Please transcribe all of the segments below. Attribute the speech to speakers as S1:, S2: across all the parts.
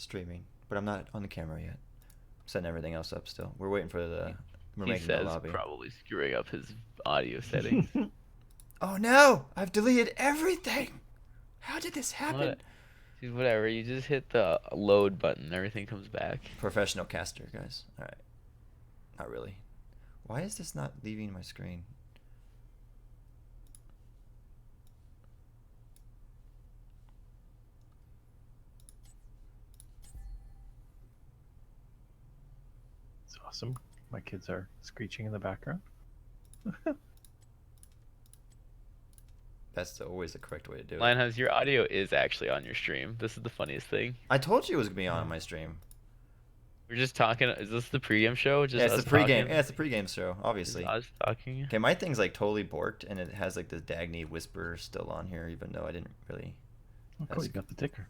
S1: streaming, but I'm not on the camera yet. I'm setting everything else up still. We're waiting for the. We're
S2: He
S1: making the
S2: says
S1: lobby.
S2: probably screwing up his audio settings.
S1: Oh no! I've deleted everything. How did this happen?
S2: What? Dude, whatever. You just hit the load button. Everything comes back.
S1: Professional caster, guys. All right. Not really. Why is this not leaving my screen?
S3: It's awesome. My kids are screeching in the background.
S1: That's always the correct way to do it.
S2: Linehouse, your audio is actually on your stream. This is the funniest thing.
S1: I told you it was gonna be on my stream.
S2: We're just talking. Is this the pregame show? Just
S1: Yeah, it's
S2: us
S1: the pregame.
S2: talking?
S1: Yeah, it's the pregame show, obviously.
S2: Just us talking.
S1: Okay, my thing's like totally borked, and it has like the Dagny whisper still on here, even though I didn't really.
S3: Oh, cool. You got the ticker.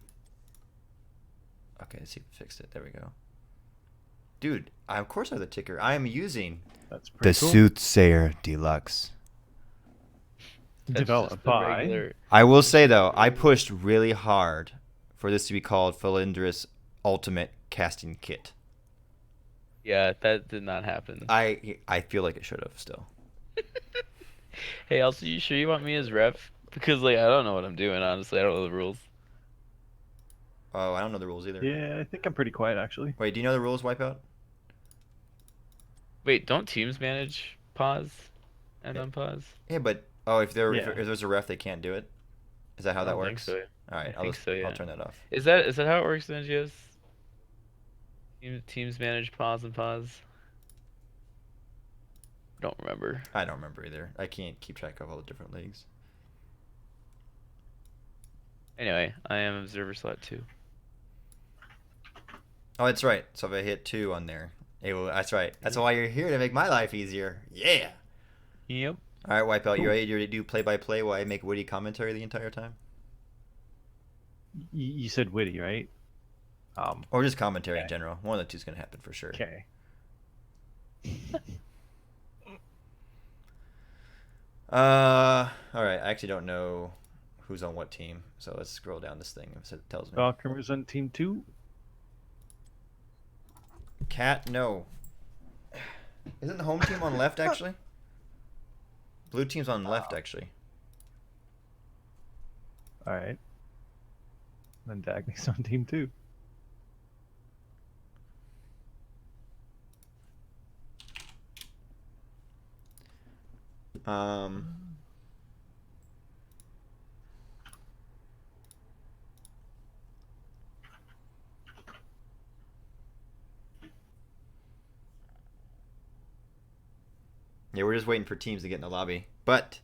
S1: Okay, let's see if it fixed it. There we go. Dude, of course I have the ticker. I am using
S3: That's
S1: the
S3: pretty cool.
S1: Soothsayer Deluxe.
S2: That's
S3: Developed
S2: just the
S3: by.
S2: regular-
S1: I will say though, I pushed really hard for this to be called Philindra's Ultimate Casting Kit.
S2: Yeah, that did not happen.
S1: I feel like it should have still.
S2: Hey, also, you sure you want me as ref? Because like I don't know what I'm doing. Honestly, I don't know the rules.
S1: Oh, I don't know the rules either.
S3: Yeah, I think I'm pretty quiet actually.
S1: Wait, do you know the rules, Wipeout?
S2: Wait, don't teams manage pause and
S1: Yeah.
S2: unpause?
S1: Yeah, but if there's a ref, they can't do it. Is that how
S2: I
S1: that
S2: don't think
S1: works?
S2: so.
S1: All right,
S2: I think so, yeah.
S1: I'll turn that off.
S2: Is that how it works in NGS? Teams manage pause and pause. Don't remember.
S1: I don't remember either. I can't keep track of all the different leagues.
S2: Anyway, I am observer slot 2.
S1: Oh, that's right. So if I hit 2 on there, that's right. That's why you're here, to make my life easier. Yeah.
S2: Yep.
S1: All right, Wipeout, you ready to do play-by-play while I make witty commentary the entire time?
S3: You said witty, right?
S1: Or just commentary in
S3: Okay.
S1: general. One of the two's gonna happen for sure.
S3: Okay.
S1: All right. I actually don't know who's on what team, so let's scroll down this thing so it tells me.
S3: Valkyrie's on team 2.
S1: Cat, no. Isn't the home team on left actually? Blue team's on left actually.
S3: All right. Then Dagny's on team 2.
S1: Yeah, we're just waiting for teams to get in the lobby. But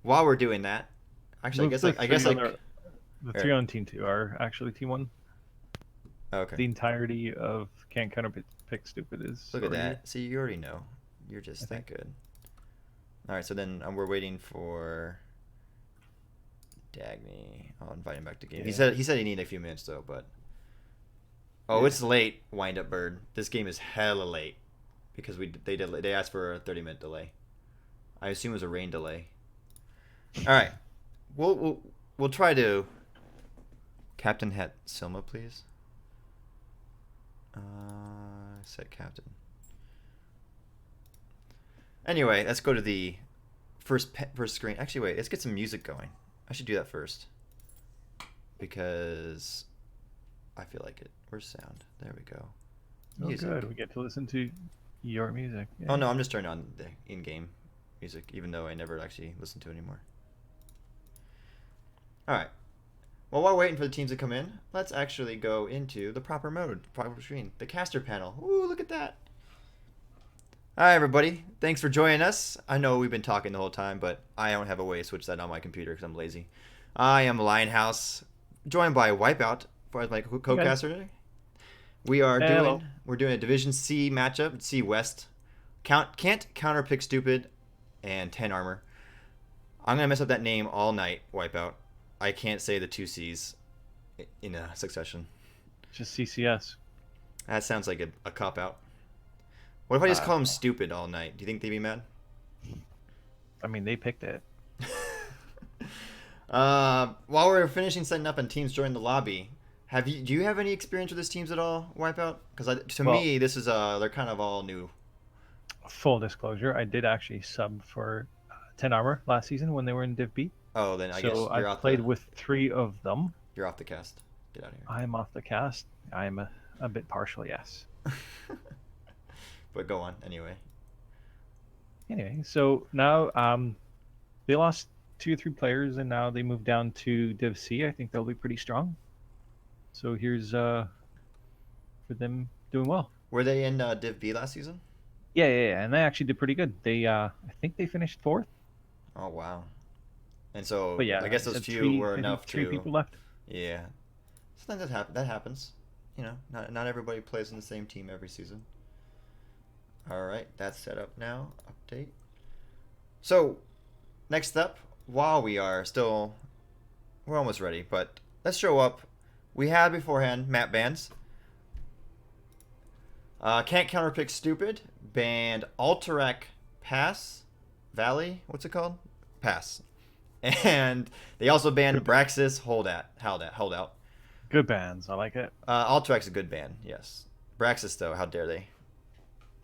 S1: while we're doing that, actually,
S3: The three on team 2 are actually team 1.
S1: Okay.
S3: The entirety of Can't Counterpick Stupid is.
S1: Look at
S3: already-
S1: that. See, you already know. You're just that good. All right, so then we're waiting for Dagny. I'll invite him back to game. He
S3: Yeah.
S1: said he needed a few minutes though, but it's late. Wind up bird. This game is hella late because they asked for a 30-minute delay. I assume it was a rain delay. All right, we'll try to. Captain Het Silma, please. Set captain. Anyway, let's go to the first screen. Actually, wait. Let's get some music going. I should do that first because I feel like it. Where's sound? There we go.
S3: Music. Oh, good. We get to listen to your music. Yeah.
S1: Oh no, I'm just turning on the in-game music, even though I never actually listen to it anymore. All right. Well, while we're waiting for the teams to come in, let's actually go into the proper mode, proper screen, the caster panel. Ooh, look at that. Hi, everybody. Thanks for joining us. I know we've been talking the whole time, but I don't have a way to switch that on my computer because I'm lazy. I am Lionhouse, joined by Wipeout as my co-caster today. We're doing a Division C matchup, C West. Can't Counterpick Stupid and 10 armor. I'm going to mess up that name all night, Wipeout. I can't say the 2 C's in a succession.
S3: Just CCS.
S1: That sounds like a cop-out. What if I just call him stupid all night? Do you think they'd be mad?
S3: I mean, they picked it.
S1: While we're finishing setting up and teams join the lobby, Do you have any experience with these teams at all, Wipeout? Because to
S3: Well,
S1: me, this is they're kind of all new.
S3: full disclosure, I did actually sub for 10 Armor last season when they were in Div B.
S1: Oh, then I guess
S3: So I've played with 3 of them.
S1: you're off the cast. Get out of here.
S3: I'm off the cast. I'm a bit partial, yes.
S1: But go on anyway.
S3: Anyway, so now they lost 2 or 3 players, and now they moved down to Div C. I think they'll be pretty strong. So here's for them doing well.
S1: Were they in Div B last season?
S3: Yeah, and they actually did pretty good. They I think they finished 4th.
S1: Oh wow. And so
S3: But yeah,
S1: I guess those
S3: said
S1: few were
S3: I think
S1: enough
S3: 3
S1: to.
S3: people left.
S1: Yeah. Sometimes that happens. You know, not everybody plays in the same team every season. All right, that's set up now. Update. So, next up, while we're almost ready, but let's show up. We had beforehand map bans. Can't Counterpick Stupid banned Alterac Pass Valley. What's it called? Pass. And they also banned Braxis Holdout.
S3: Good bands. I like it.
S1: Alterac's a good ban, yes. Braxis, though, how dare they?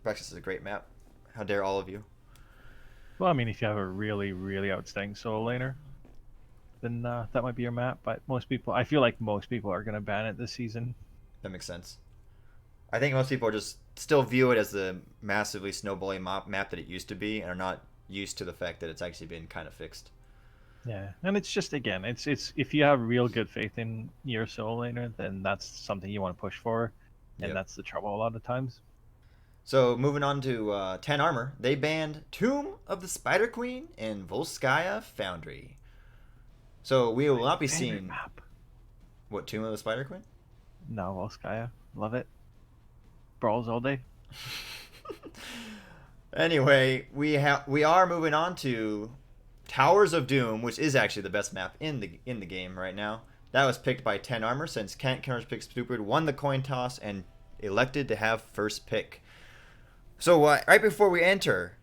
S1: Braxis is a great map. How dare all of you?
S3: Well, I mean, if you have a really, really outstanding solo laner, then that might be your map. But I feel like most people are going to ban it this season.
S1: That makes sense. I think most people are just still view it as the massively snowballing map that it used to be and are not used to the fact that it's actually been kind of fixed.
S3: Yeah, and it's just, again, it's if you have real good faith in your solo laner, then that's something you want to push for, and
S1: Yep.
S3: that's the trouble a lot of times.
S1: So moving on to 10 Armor, they banned Tomb of the Spider Queen and Volskaya Foundry. So we will not be
S3: Favorite
S1: seeing
S3: map.
S1: what, Tomb of the Spider Queen?
S3: No, Volskaya, love it. Brawls all day.
S1: Anyway, we are moving on to Towers of Doom, which is actually the best map in the game right now. That was picked by 10 Armor since Can't Counterpick Stupid won the coin toss and elected to have first pick. So right before we enter,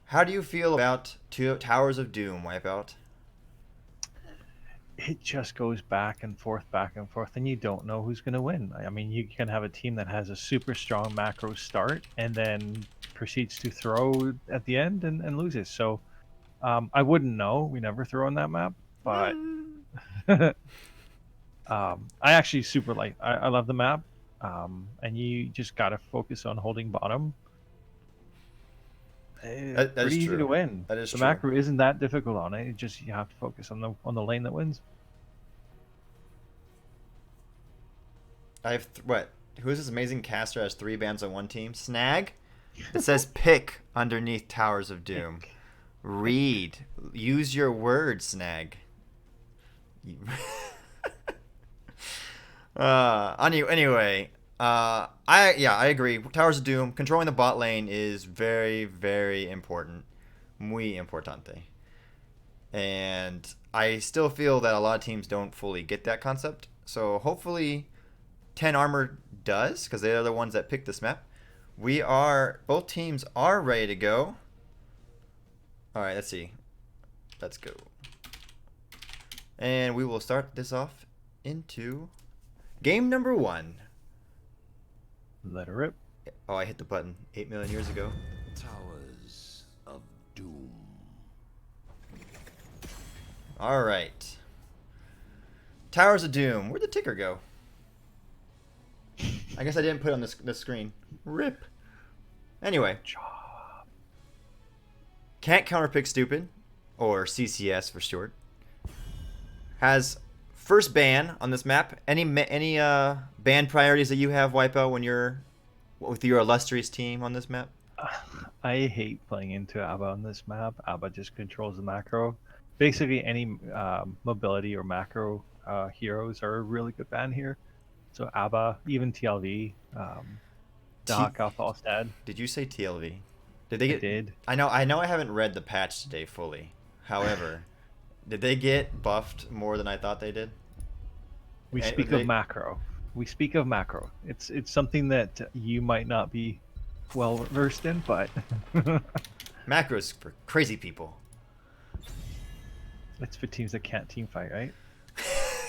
S1: how do you feel about Towers of Doom, Wipeout?
S3: It just goes back and forth, and you don't know who's going to win. I mean, you can have a team that has a super strong macro start and then proceeds to throw at the end and loses. So I wouldn't know. We never throw on that map, but I actually super like. I love the map, and you just gotta focus on holding bottom.
S1: That
S3: Pretty
S1: is
S3: easy
S1: true.
S3: to win.
S1: That is
S3: the
S1: true.
S3: macro isn't that difficult on it. It just you have to focus on the lane that wins.
S1: I have what? Who's this amazing caster has 3 bans on one team? Snag? It says pick underneath Towers of Doom. Read. Use your words, Snag. Anyway, I agree. Towers of Doom, controlling the bot lane is very, very important. Muy importante. And I still feel that a lot of teams don't fully get that concept. So hopefully 10 Armor does, because they are the ones that picked this map. Both teams are ready to go. Alright, let's see. Let's go. And we will start this off into game number 1.
S3: Let her rip.
S1: Oh, I hit the button 8 million years ago.
S4: Towers of Doom.
S1: Alright. Towers of Doom. Where'd the ticker go? I guess I didn't put it on the screen. Rip. Anyway. Can't Counterpick Stupid, or CCS for short, has first ban on this map. Any ban priorities that you have, Wipeout, when you're with your illustrious team on this map?
S3: I hate playing into ABBA on this map. ABBA just controls the macro. Basically, any mobility or macro heroes are a really good ban here. So ABBA, even TLV, Dahaka, Falstad.
S1: Did you say TLV? Did they get?
S3: I did.
S1: I know. I haven't read the patch today fully. However, did they get buffed more than I thought they did?
S3: We speak of macro. We speak of macro. It's something that you might not be well versed in, but
S1: Macros for crazy people.
S3: it's for teams that can't team fight, right?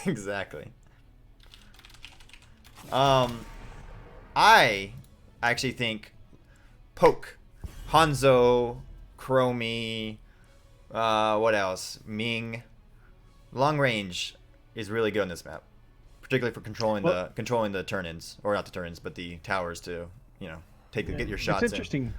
S1: Exactly. I actually think Poke, Hanzo, Chromie, what else? Ming. Long range is really good on this map, particularly for controlling the turn-ins, or not the turn-ins, but the towers to get your shots
S3: It's interesting.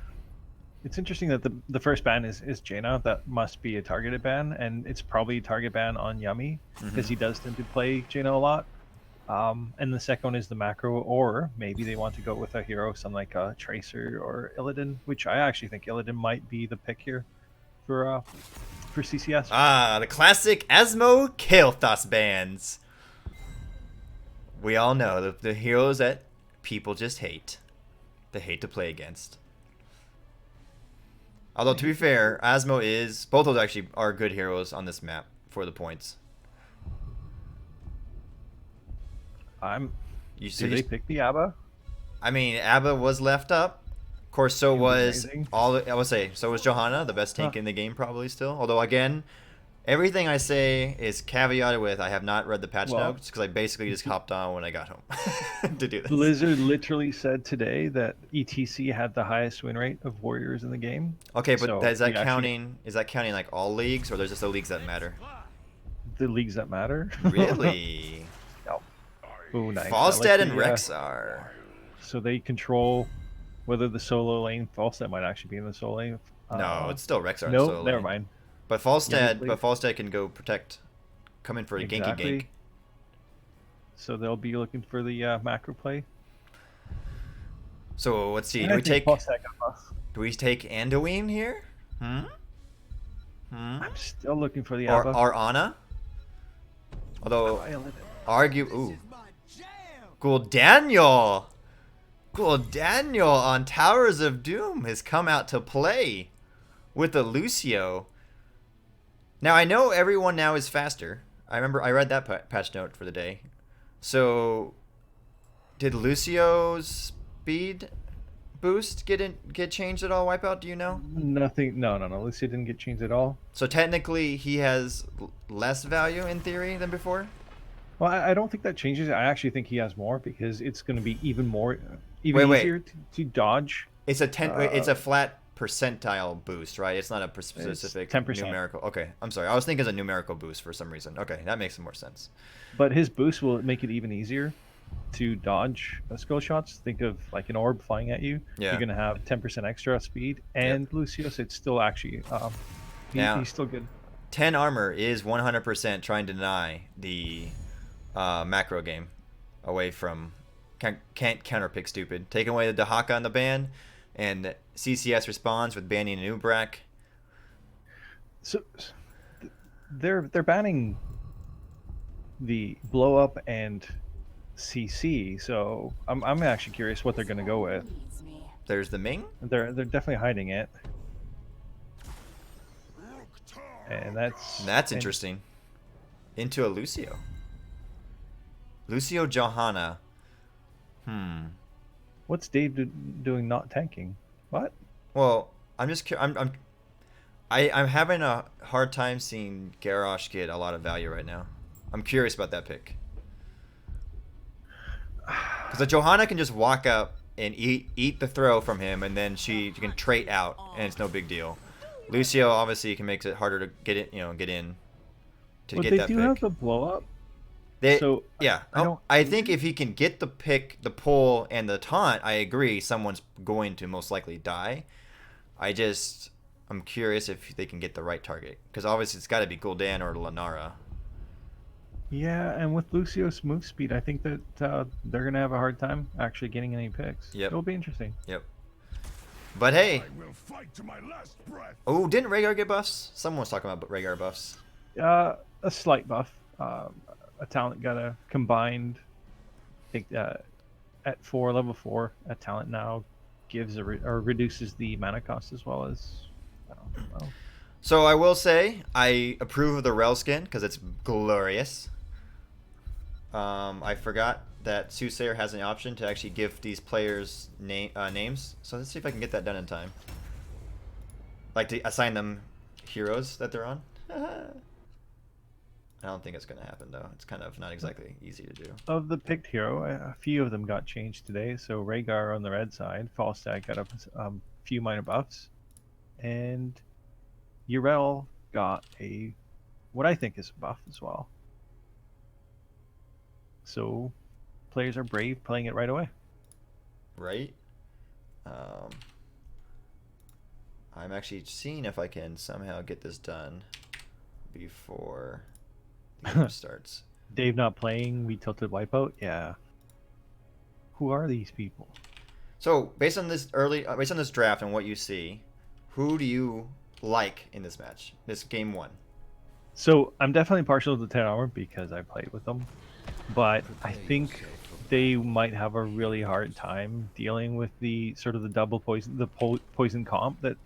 S3: It's interesting that the first ban is Jaina. That must be a targeted ban, and it's probably a target ban on Yummy because he does tend to play Jaina a lot. And the second one is the macro, or maybe they want to go with a hero, something like a Tracer or Illidan, which I actually think Illidan might be the pick here for CCS.
S1: Ah, the classic Asmo Kael'thas bans. We all know the heroes that people just hate. They hate to play against. Although, to be fair, Asmo both of those actually are good heroes on this map for the points.
S3: Did they pick the Abba?
S1: I mean, Abba was left up. Of course, so was Johanna, the best tank in the game probably still. Although, again, everything I say is caveated with I have not read the patch notes because I basically just hopped on when I got home to do this.
S3: Blizzard literally said today that ETC had the highest win rate of warriors in the game.
S1: Okay, but is that counting like all leagues, or there's just the leagues that matter?
S3: The leagues that matter?
S1: Really?
S3: No. Ooh, nice.
S1: Falstad and Rexar.
S3: So they control whether the solo lane. Falstad might actually be in the solo lane.
S1: No, it's still Rexar.
S3: No,
S1: solo
S3: never
S1: lane.
S3: mind.
S1: But Falstad can go protect, come in for a ganky gank.
S3: So they'll be looking for the macro play.
S1: So let's see. Do we take Anduin here?
S3: I'm still looking for the
S1: or
S3: Abba.
S1: or Ana. Although Daniel on Towers of Doom has come out to play with a Lucio. Now I know everyone now is faster. I read that patch note for the day. So did Lucio's speed boost get changed at all? Wipeout? Do you know?
S3: Nothing. No. Lucio didn't get changed at all.
S1: So technically, he has less value in theory than before.
S3: Well, I don't think that changes. I actually think he has more because it's going to be even easier to dodge.
S1: It's it's a flat percentile boost, right? It's not a specific
S3: 10%.
S1: numerical. Okay, I'm sorry. I was thinking it's a numerical boost for some reason. Okay, that makes more sense.
S3: But his boost will make it even easier to dodge skill shots. Think of like an orb flying at you.
S1: Yeah.
S3: You're going to have 10% extra speed. And Lucius, it's still actually he's still good.
S1: 10 armor is 100% trying to deny the macro game away from can't counterpick stupid. Taking away the Dahaka on the ban, and CCS responds with banning Ubrak.
S3: So they're banning the blow up and CC. So I'm actually curious what they're going to go with.
S1: There's the Ming.
S3: They're definitely hiding it, and that's
S1: interesting. Into a Lucio Johanna.
S3: What's Dave doing not tanking? What?
S1: Well, I'm having a hard time seeing Garrosh get a lot of value right now. I'm curious about that pick. Because the Johanna can just walk up and eat the throw from him, and then she can trait out, and it's no big deal. Lucio obviously can make it harder to get in to get that pick.
S3: They do have the blow up.
S1: I think if he can get the pick, the pull, and the taunt, I agree. Someone's going to most likely die. I'm curious if they can get the right target, because obviously it's got to be Gul'dan or Lanara.
S3: Yeah, and with Lucio's move speed, I think that they're gonna have a hard time actually getting any picks.
S1: Yep.
S3: It'll be interesting.
S1: Yep. But hey.
S4: I will fight to my last breath.
S1: Oh, didn't Rhaegar get buffs? Someone was talking about Rhaegar buffs.
S3: A slight buff. A talent got a combined. At level 4, a talent now gives or reduces the mana cost as well as.
S1: So I will say I approve of the Rel skin because it's glorious. I forgot that Soothsayer has an option to actually give these players names. So let's see if I can get that done in time. Like to assign them heroes that they're on. I don't think it's going to happen, though. It's kind of not exactly easy to do.
S3: Of the picked hero, a few of them got changed today. So Rhaegar on the red side, Falstad got a few minor buffs, and Yrel got what I think is a buff as well. So players are brave playing it right away.
S1: Right? I'm actually seeing if I can somehow get this done before the game starts.
S3: Dave not playing, we tilted wipeout. Yeah. Who are these people?
S1: So based on this draft and what you see, who do you like in this match? This game 1.
S3: So I'm definitely partial to 10 armor because I played with them, but I think they might have a really hard time dealing with the sort of the double poison, poison comp that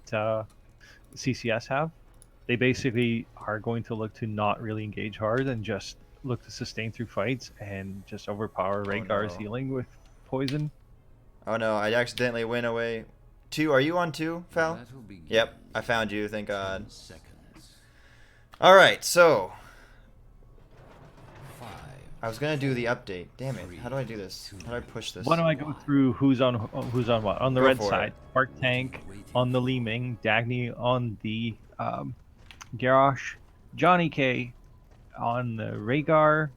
S3: CCS have. They basically are going to look to not really engage hard and just look to sustain through fights and just overpower Rhaegar's healing with poison.
S1: Oh no, I accidentally went away. 2, are you on 2, Fal? Yep, I found you, thank God. Alright, so I was gonna do the update. Damn it! How do I do this? How do I push this?
S3: Why don't I go through who's on what? On the
S1: Go
S3: red
S1: for it.
S3: side, Spark Tank on the Li Ming, Dagny on the Garrosh, Johnny K on the Rhaegar,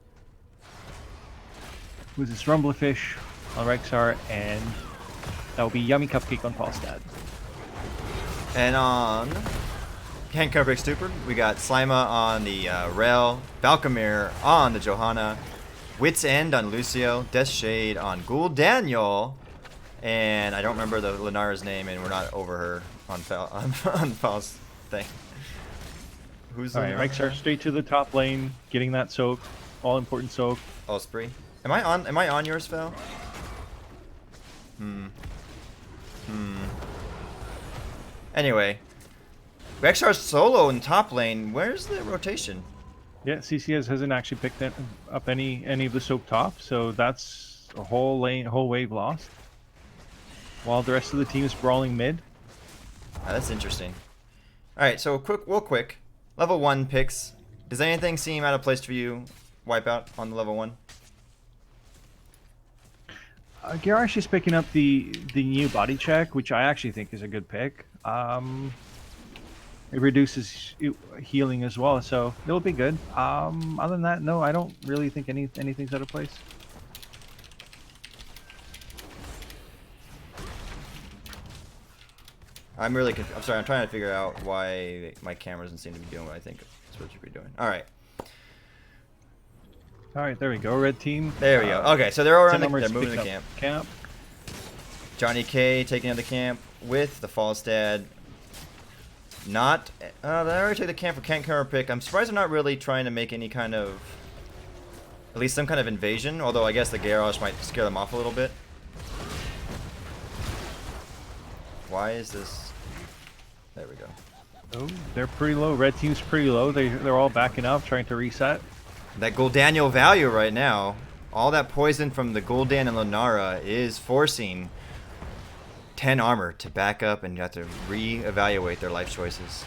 S3: who's this Rumblefish on Rexar, and that will be Yummy Cupcake on Falstad.
S1: And on Counterpick Stupid, we got Slima on the Rel, Valkamir on the Johanna, Wit's End on Lucio, Death Shade on Ghoul Daniel, and I don't remember the Lunara's name, and we're not over her on Fal's thing. Who's
S3: All right, Rexar straight to the top lane, getting that soak, all important soak.
S1: Oh, Spree. Am I on yours, Val? Anyway, Rexar's solo in top lane. Where's the rotation?
S3: Yeah, CCS hasn't actually picked up any of the soak top, so that's a whole wave lost. While the rest of the team is brawling mid.
S1: That's interesting. All right, so real quick, level 1 picks. Does anything seem out of place for you? Wipeout on the level 1.
S3: Garrosh is picking up the new body check, which I actually think is a good pick. It reduces healing as well, so it'll be good. Other than that, no, I don't really think anything's out of place.
S1: I'm really confused. I'm sorry, I'm trying to figure out why my camera doesn't seem to be doing what I think it's supposed to be doing. All right.
S3: All right, there we go. Red team.
S1: There we go. Okay, so they're around. They're
S3: Number's
S1: moving the
S3: picked up
S1: camp. Johnny K taking out the camp with the Falstad. Not. They already took the camp for Counterpick. I'm surprised they're not really trying to make any kind of, at least some kind of invasion. Although I guess the Garrosh might scare them off a little bit. Why is this? There we go.
S3: Oh, they're pretty low. Red team's pretty low. They're all backing up, trying to reset.
S1: That Gul'Daniel value right now, all that poison from the Gul'dan and Lunara is forcing 10 armor to back up and have to re-evaluate their life choices.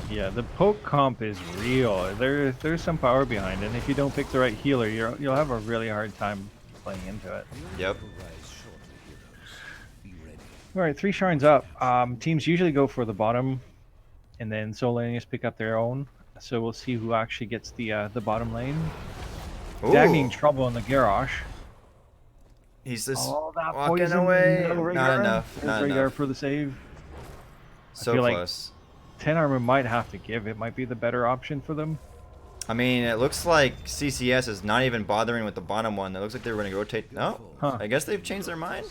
S3: Yeah, the poke comp is real. There's some power behind it, and if you don't pick the right healer, you'll have a really hard time playing into it.
S1: Yep.
S3: All right, 3 shrines up. Teams usually go for the bottom, and then Solanius pick up their own. So we'll see who actually gets the bottom lane. Dagny in trouble on the Garrosh.
S1: He's just
S3: that
S1: walking
S3: poison.
S1: away.
S3: No
S1: Not
S3: Rhaegar.
S1: enough.
S3: There's
S1: Not
S3: Rhaegar
S1: enough.
S3: for the save.
S1: So
S3: feel like
S1: close.
S3: 10 armor might have to give. It might be the better option for them.
S1: I mean, it looks like CCS is not even bothering with the bottom one. It looks like they were going to rotate. No,
S3: Huh.
S1: I guess they've changed their mind.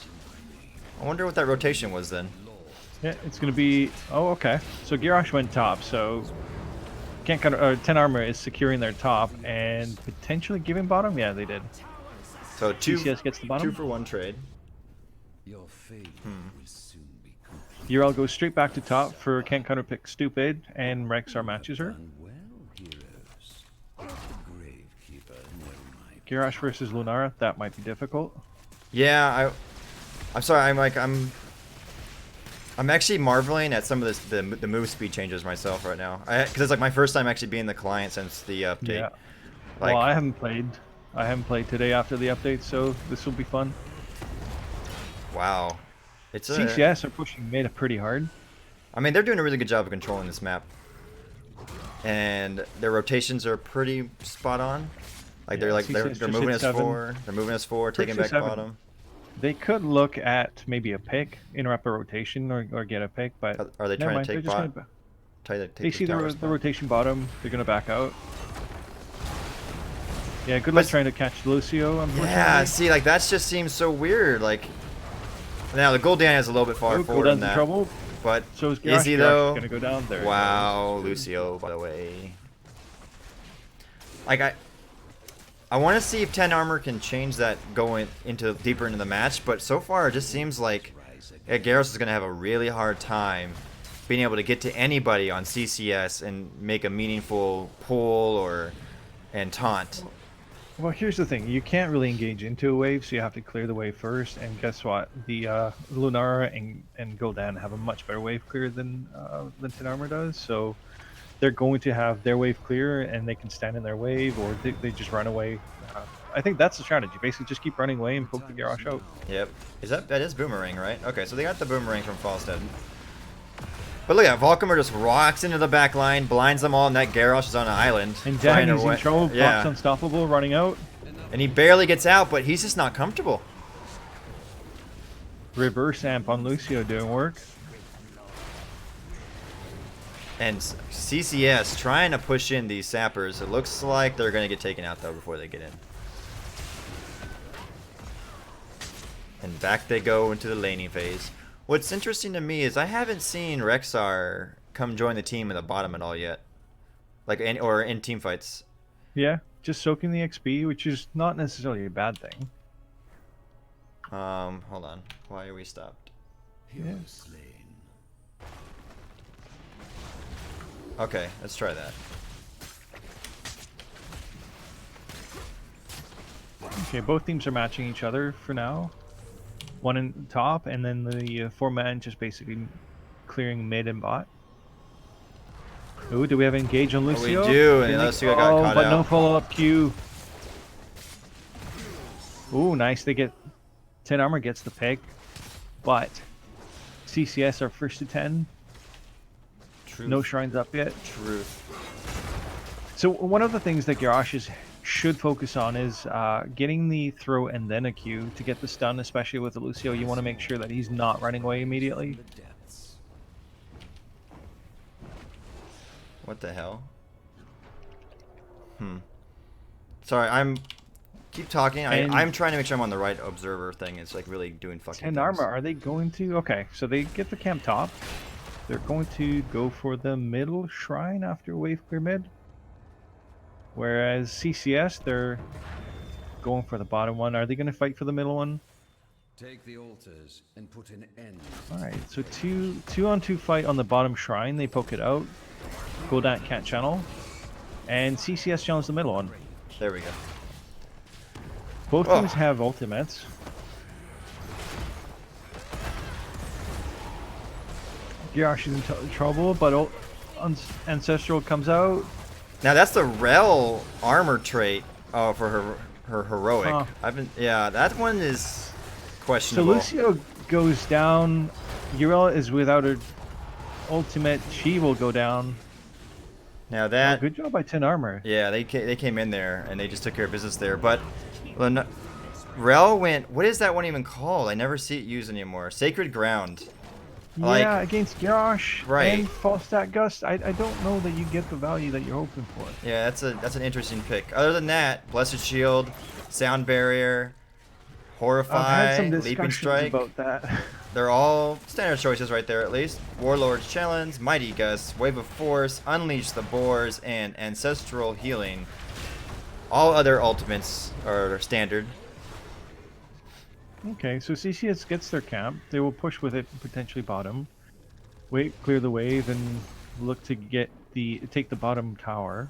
S1: I wonder what that rotation was then.
S3: Yeah, it's going to be... Oh, okay. So Garrosh went top, so... 10 armor is securing their top and potentially giving bottom? Yeah, they did.
S1: So
S3: CCS gets the bottom.
S1: 2 for 1 trade.
S4: Your fate will soon be complete.
S3: Yrel goes straight back to top for can't counterpick stupid, and Rexar matches her.
S4: Done well, heroes. The Gravekeeper know my
S3: Garrosh versus Lunara, that might be difficult.
S1: Yeah, I'm sorry. I'm actually marveling at some of the move speed changes myself right now. Because it's like my first time actually being the client since the update.
S3: Yeah.
S1: Like,
S3: well, I haven't played. I haven't played today after the update, so this will be fun.
S1: wow. It's a.
S3: CCS are pushing mid pretty hard.
S1: I mean, they're doing a really good job of controlling this map, and their rotations are pretty spot on. Like
S3: Yeah,
S1: they're
S3: CCS just
S1: moving
S3: hit
S1: us
S3: 7.
S1: forward. They're moving us forward, taking back
S3: 7.
S1: bottom.
S3: They could look at maybe a pick, interrupt a rotation, or get a pick, but
S1: Are they
S3: never
S1: trying
S3: mind.
S1: to
S3: They're
S1: take
S3: just
S1: bot?
S3: gonna.
S1: Take
S3: They see the
S1: tower spot?
S3: rotation bottom. They're gonna back out. Yeah, good luck
S1: But-
S3: trying to catch Lucio. Unfortunately.
S1: Yeah, see, like that just seems so weird. Like now the Gul'dan is a little bit far
S3: Oh,
S1: forward
S3: Gul'dan's
S1: in
S3: in
S1: that,
S3: trouble.
S1: but
S3: So is
S1: is he
S3: Garrosh. Garrosh
S1: though?
S3: is gonna go down there.
S1: Wow, Lucio, by the way. Like I want to see if 10 armor can change that going into deeper into the match, but so far it just seems like Garrus is gonna have a really hard time being able to get to anybody on CCS and make a meaningful pull and taunt.
S3: Well, here's the thing: you can't really engage into a wave, so you have to clear the wave first. And guess what? The Lunara and Gul'dan have a much better wave clear than Tin Armor does. So they're going to have their wave clear, and they can stand in their wave, or they just run away. I think that's the strategy. Basically, just keep running away and poke the Garrosh out.
S1: Yep. That is Boomerang, right? Okay, so they got the Boomerang from Falstead. But look at that, Volkamer just rocks into the back line, blinds them all, and that Garrosh is on an island.
S3: And
S1: flying
S3: Dagny's
S1: away.
S3: in trouble.
S1: Yeah.
S3: Buck's unstoppable, running out.
S1: And he barely gets out, but he's just not comfortable.
S3: Reverse amp on Lucio doing work.
S1: And CCS trying to push in these sappers. It looks like they're going to get taken out, though, before they get in. And back they go into the laning phase. What's interesting to me is I haven't seen Rexar come join the team in the bottom at all yet. Like, or in team fights.
S3: Yeah, just soaking the XP, which is not necessarily a bad thing.
S1: Hold on. Why are we stopped?
S3: Yeah.
S4: Slain.
S1: Okay, let's try that.
S3: Okay, both teams are matching each other for now. One in top, and then the 4-man just basically clearing mid and bot. Ooh, do we have engage on
S1: Oh, we
S3: Lucio?
S1: do, and
S3: Didn't they-
S1: Lucio got caught
S3: but no
S1: out.
S3: follow-up Q. Ooh, nice. They get 10 armor gets the pick, but CCS are first to 10.
S1: Truth.
S3: No shrines up yet.
S1: Truth.
S3: So one of the things that Garrosh should focus on is getting the throw and then a Q to get the stun, especially with the Lucio. You want to make sure that he's not running away immediately.
S4: The depths.
S1: What the hell? Sorry, keep talking.
S3: And-
S1: I'm trying to make sure I'm on the right observer thing. It's like really doing fucking
S3: 10
S1: things.
S3: armor, are they going to... Okay, so they get the camp top. They're going to go for the middle shrine after wave clear mid. Whereas CCS, they're going for the bottom one. Are they going to fight for the middle one?
S4: Take the altars and put an end.
S3: Alright, so two on two fight on the bottom shrine. They poke it out. Gul'dan can't channel. And CCS challenge the middle one.
S1: There we go.
S3: Both
S1: Oh.
S3: teams have ultimates. Garrosh is in trouble, but Ancestral comes out.
S1: Now that's the Rel armor trait. Oh, for her heroic.
S3: Huh.
S1: Yeah, that one is
S3: So
S1: questionable.
S3: Lucio goes down. Uriel is without her ultimate. She will go down.
S1: Now
S3: Oh,
S1: that
S3: good job by 10 armor.
S1: yeah, they came in there and they just took care of business there. But Rel went. What is that one even called? I never see it used anymore. Sacred Ground. Like-
S3: Yeah, against Garrosh
S1: Right.
S3: and false stat Gust. I don't know that you get the value that you're hoping for.
S1: Yeah, that's an interesting pick. Other than that, Blessed Shield, Sound Barrier,
S3: I've
S1: Horrify,
S3: had some
S1: Leaping
S3: discussions
S1: Strike.
S3: about that.
S1: They're all standard choices right there at least. Warlord's Challenge, Mighty Gust, Wave of Force, Unleash the Boars, and Ancestral Healing. All other ultimates are standard.
S3: Okay, so CCS gets their camp. They will push with it, potentially bottom. Wait, clear the wave, and look to take the bottom tower.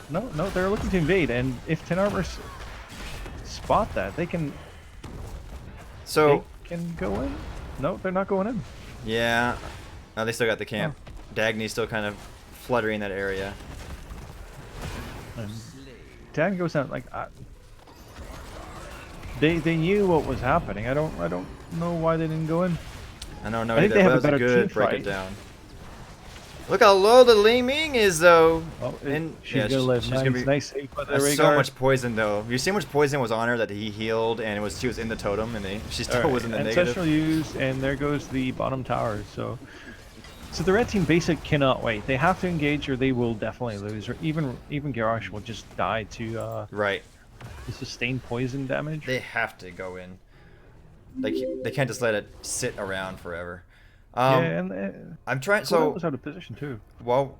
S3: No, they're looking to invade, and if 10 armor spot that, they can
S1: So,
S3: go in. No, they're not going in.
S1: yeah. Oh, they still got the camp. Dagny's still kind of fluttering that area.
S3: And Dan goes down like they knew what was happening. I don't know why they didn't go in.
S1: I don't know
S3: I think
S1: either,
S3: they
S1: but
S3: have a
S1: that was
S3: better
S1: a good
S3: team
S1: break it
S3: fight.
S1: down. Look how low the Li Ming is, though.
S3: Oh,
S1: And
S3: she's
S1: yeah,
S3: gonna live.
S1: she's
S3: Nice,
S1: gonna be.
S3: nice save by the
S1: That's
S3: Rhaegar.
S1: so much poison, though. You see how much poison was on her that he healed, and she was in the totem, and she still
S3: Alright,
S1: was in the
S3: ancestral
S1: negative.
S3: used, and there goes the bottom tower. So the red team basic cannot wait. They have to engage, or they will definitely lose. Or even Garrosh will just die to
S1: Right.
S3: sustain poison damage.
S1: They have to go in. They can't just let it sit around forever.
S3: Yeah, and
S1: I'm trying.
S3: Golden
S1: So
S3: was out of position too.
S1: well,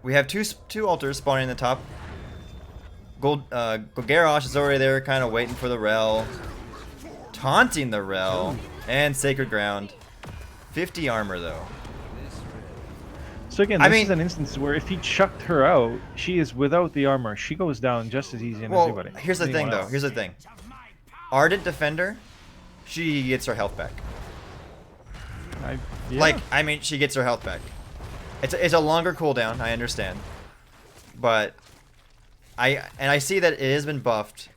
S1: we have two altars spawning in the top. Garrosh is already there, kind of waiting for the Rel, taunting the Rel, and Sacred Ground. 50 armor though.
S3: So again,
S1: I
S3: this is
S1: mean-
S3: an instance where if he chucked her out, she is without the armor. She goes down just as easy as
S1: Well,
S3: anybody.
S1: here's the thing
S3: anyone
S1: though.
S3: else.
S1: Here's the thing. Ardent Defender, she gets her health back.
S3: Yeah.
S1: Like, I mean, she gets her health back. It's a longer cooldown, I understand. But I see that it has been buffed.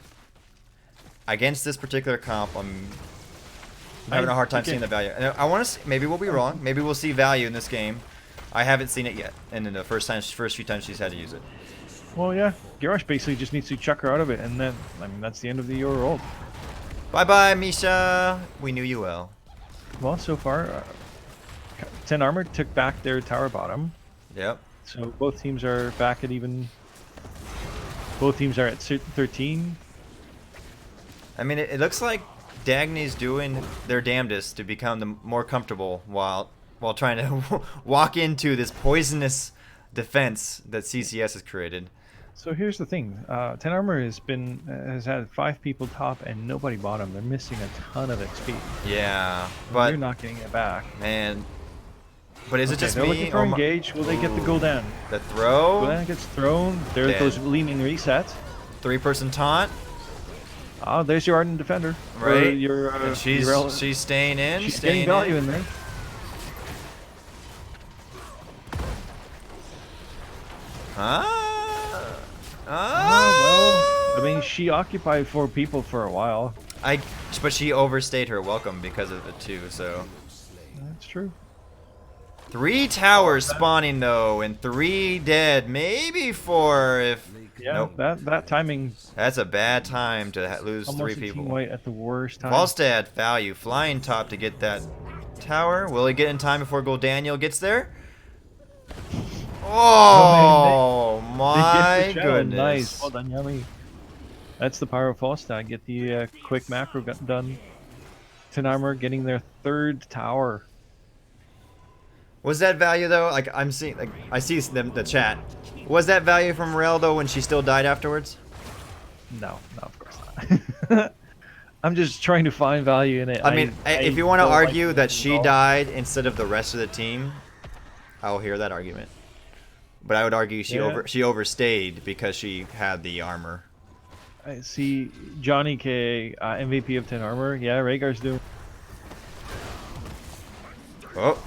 S1: Against this particular comp, I'm having a hard time seeing the value. And I want to maybe we'll be wrong. Maybe we'll see value in this game. I haven't seen it yet, and in the first few times she's had to use it.
S3: Well, yeah, Garrosh basically just needs to chuck her out of it, and then I mean that's the end of the Euro ult.
S1: Bye bye, Misha. We knew you well.
S3: Well, so far, 10 armor took back their tower bottom,
S1: Yep.
S3: so both teams are back at even. Both teams are at 13.
S1: I mean, it looks like Dagny's doing their damnedest to become more comfortable while trying to walk into this poisonous defense that CCS has created.
S3: So here's the thing: 10 armor has had 5 people top and nobody bottom. They're missing a ton of XP.
S1: Yeah,
S3: And
S1: but
S3: you're not getting it back.
S1: man, but is it just
S3: they're
S1: me?
S3: looking for
S1: or
S3: engage. Will they get the Gul'dan?
S1: the throw?
S3: Gul'dan gets thrown. There
S1: Dead.
S3: goes Leaning Reset.
S1: 3-person taunt,
S3: Oh, there's your Ardent Defender. Or
S1: right?
S3: Your,
S1: and
S3: your
S1: she's staying in.
S3: she's
S1: staying
S3: getting value in there.
S1: Ah.
S3: Well, I mean, she occupied 4 people for a while.
S1: But she overstayed her welcome because of it too. So
S3: That's true.
S1: 3 towers spawning though, and 3 dead, maybe 4 if.
S3: Yeah,
S1: Nope.
S3: that timing.
S1: That's a bad time to lose
S3: Almost
S1: 3
S3: a team
S1: people.
S3: white at the worst time.
S1: Falstad value flying top to get that tower. Will he get in time before Daniel gets there? Oh
S3: They
S1: my
S3: get the shell.
S1: goodness!
S3: Nice. Well done, Yummy. That's the power of Falstad. Get the quick macro done. 10 armor getting their 3rd tower.
S1: Was that value though? Like I'm seeing, like I see the chat. Was that value from Rel though when she still died afterwards?
S3: No, of course not. I'm just trying to find value in it.
S1: I mean, if you want to
S3: don't like
S1: argue
S3: it
S1: that
S3: at
S1: she
S3: all.
S1: died instead of the rest of the team, I'll hear that argument. But I would argue she
S3: Yeah.
S1: she overstayed because she had the armor.
S3: I see Johnny K, MVP of 10 armor. Yeah, Rhaegar's doing.
S1: Oh.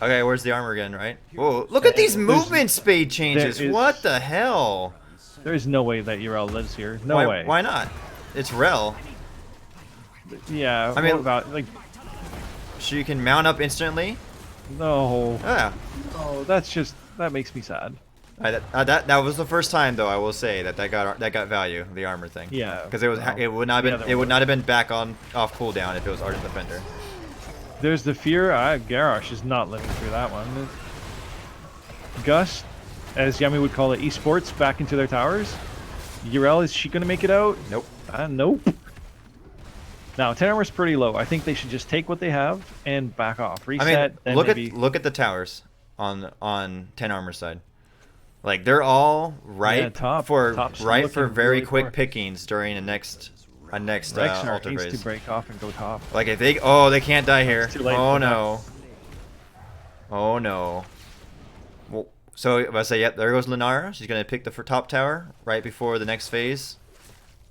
S1: Okay, where's the armor again, right? Whoa, look at these movement speed changes.
S3: there is-
S1: What the hell?
S3: There's no way that Yrel lives here. No way.
S1: Why not? It's Rel.
S3: Yeah.
S1: I mean-
S3: what about like
S1: She can mount up instantly.
S3: no.
S1: Yeah.
S3: Oh, that makes me sad.
S1: That was the first time though, I will say that got value, the armor thing.
S3: Yeah.
S1: Because it was
S3: well,
S1: it would not
S3: the
S1: have
S3: other
S1: been it would
S3: one.
S1: not have been back off cooldown if it was Ardent Defender.
S3: There's the fear. Garrosh is not living through that one. Gus, as Yummy would call it, esports back into their towers. Yrel, is she gonna make it out?
S1: Nope.
S3: Nope. Now 10 armor's pretty low. I think they should just take what they have and back off. Reset.
S1: I mean,
S3: then
S1: look
S3: maybe...
S1: at the towers on 10 armor side. Like they're all ripe
S3: top's
S1: for
S3: looking
S1: very
S3: really
S1: quick
S3: poor.
S1: pickings during a next
S3: Rexnar
S1: altar
S3: needs to
S1: raise.
S3: break off and go top.
S1: Like if they they can't die here.
S3: It's too late
S1: Oh
S3: for that.
S1: no. Oh no. Well, so if I say yep, there goes Lunara. She's gonna pick the top tower right before the next phase.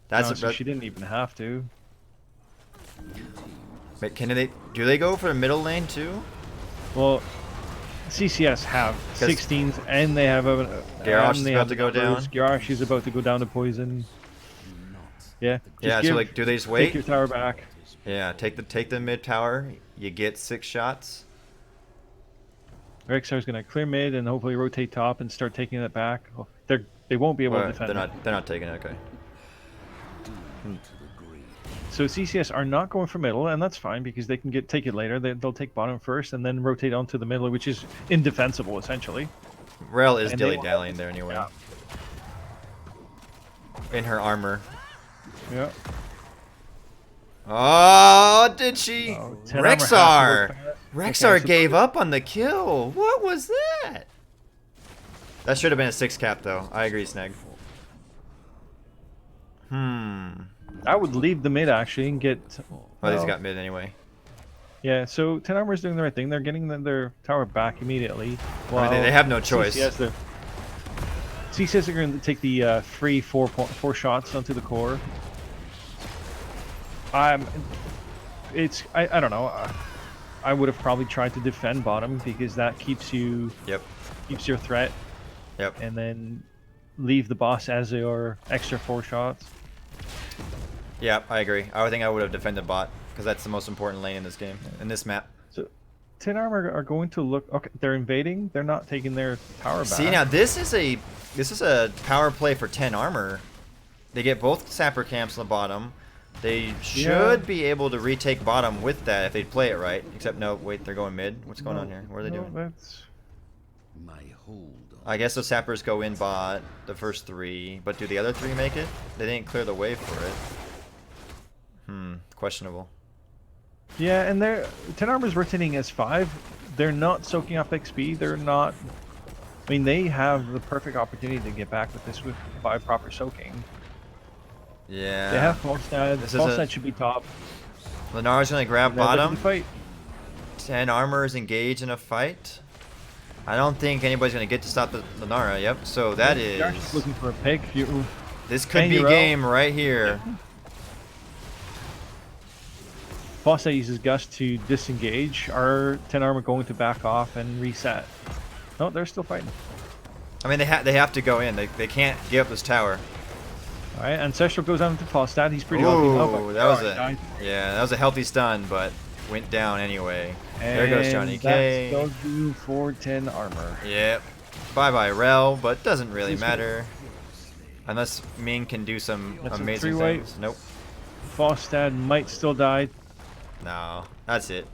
S1: That's
S3: No, so she didn't even have to.
S1: Wait, do they go for the middle lane too?
S3: Well, CCS have 16s, and they have a.
S1: Garrosh
S3: and
S1: is
S3: they
S1: about
S3: have
S1: to
S3: the
S1: go down.
S3: numbers. Garrosh is about to go down to poison. Yeah.
S1: Yeah, so like, do they just wait?
S3: Take your tower back.
S1: Yeah, take the mid tower. You get 6 shots.
S3: Rexar's gonna clear mid and hopefully rotate top and start taking it back. Oh, they won't be able to
S1: Well,
S3: defend.
S1: they're not taking it. Okay.
S3: So CCS are not going for middle, and that's fine because they can take it later. They'll take bottom first and then rotate onto the middle, which is indefensible essentially.
S1: Rel is
S3: And they
S1: dilly-dallying there anyway.
S3: Yeah.
S1: In her armor.
S3: Yeah.
S1: Oh, did she?
S3: Oh, 10 armor has to
S1: Rexar!
S3: look bad.
S1: Rexar
S3: Okay, so-
S1: gave up on the kill. What was that? That should have been a 6 cap though. I agree, Snag.
S3: I would leave the mid actually and get.
S1: Oh, he's
S3: well,
S1: got mid anyway.
S3: Yeah, so 10 armor is doing the right thing. They're getting their tower back immediately.
S1: I mean, they have no choice.
S3: CCS are going to take the free 4 shots onto the core. I don't know. I would have probably tried to defend bottom because that keeps you
S1: Yep.
S3: keeps your threat,
S1: Yep.
S3: and then leave the boss as your extra 4 shots.
S1: Yep, I agree. I think I would have defended bot because that's the most important lane in this game, in this map.
S3: So 10 armor are going to look okay. They're invading. They're not taking their tower back.
S1: See, now this is a power play for 10 armor. They get both sapper camps on the bottom. They should be able to retake bottom with that if they play it right. Except no, wait, they're going mid. What's going on here? What are they doing?
S3: That's...
S4: My hold on
S1: I guess the sappers go in bot the first 3, but do the other 3 make it? They didn't clear the way for it. Questionable.
S3: Yeah, and they're 10 armor's rotating as 5. They're not soaking up XP. They're not. I mean, they have the perfect opportunity to get back with this by proper soaking.
S1: Yeah.
S3: They have Falstad.
S1: This is
S3: Falstad should be top.
S1: Lenara's gonna grab
S3: They're looking
S1: bottom.
S3: to fight.
S1: 10 armor is engaged in a fight. I don't think anybody's gonna get to stop the Lenara. Yep. So that
S3: They're just
S1: is.
S3: looking for a pick.
S1: This could
S3: And
S1: be
S3: you're out.
S1: game right here.
S3: Falstad uses Gust to disengage. Are 10 armor going to back off and reset? No, they're still fighting.
S1: I mean, they have to go in. They can't give up this tower.
S3: All right, Ancestral goes down to Falstad. He's pretty lucky.
S1: Ooh, that was
S3: died.
S1: that was a healthy stun, but went down anyway. There goes Johnny
S3: And
S1: K.
S3: That's going for 10 armor.
S1: Yep. Bye bye Rel, but doesn't really matter. Unless Ming can do some
S3: That's a
S1: amazing
S3: 3-way.
S1: things. Nope.
S3: Falstad might still die.
S1: No, that's it.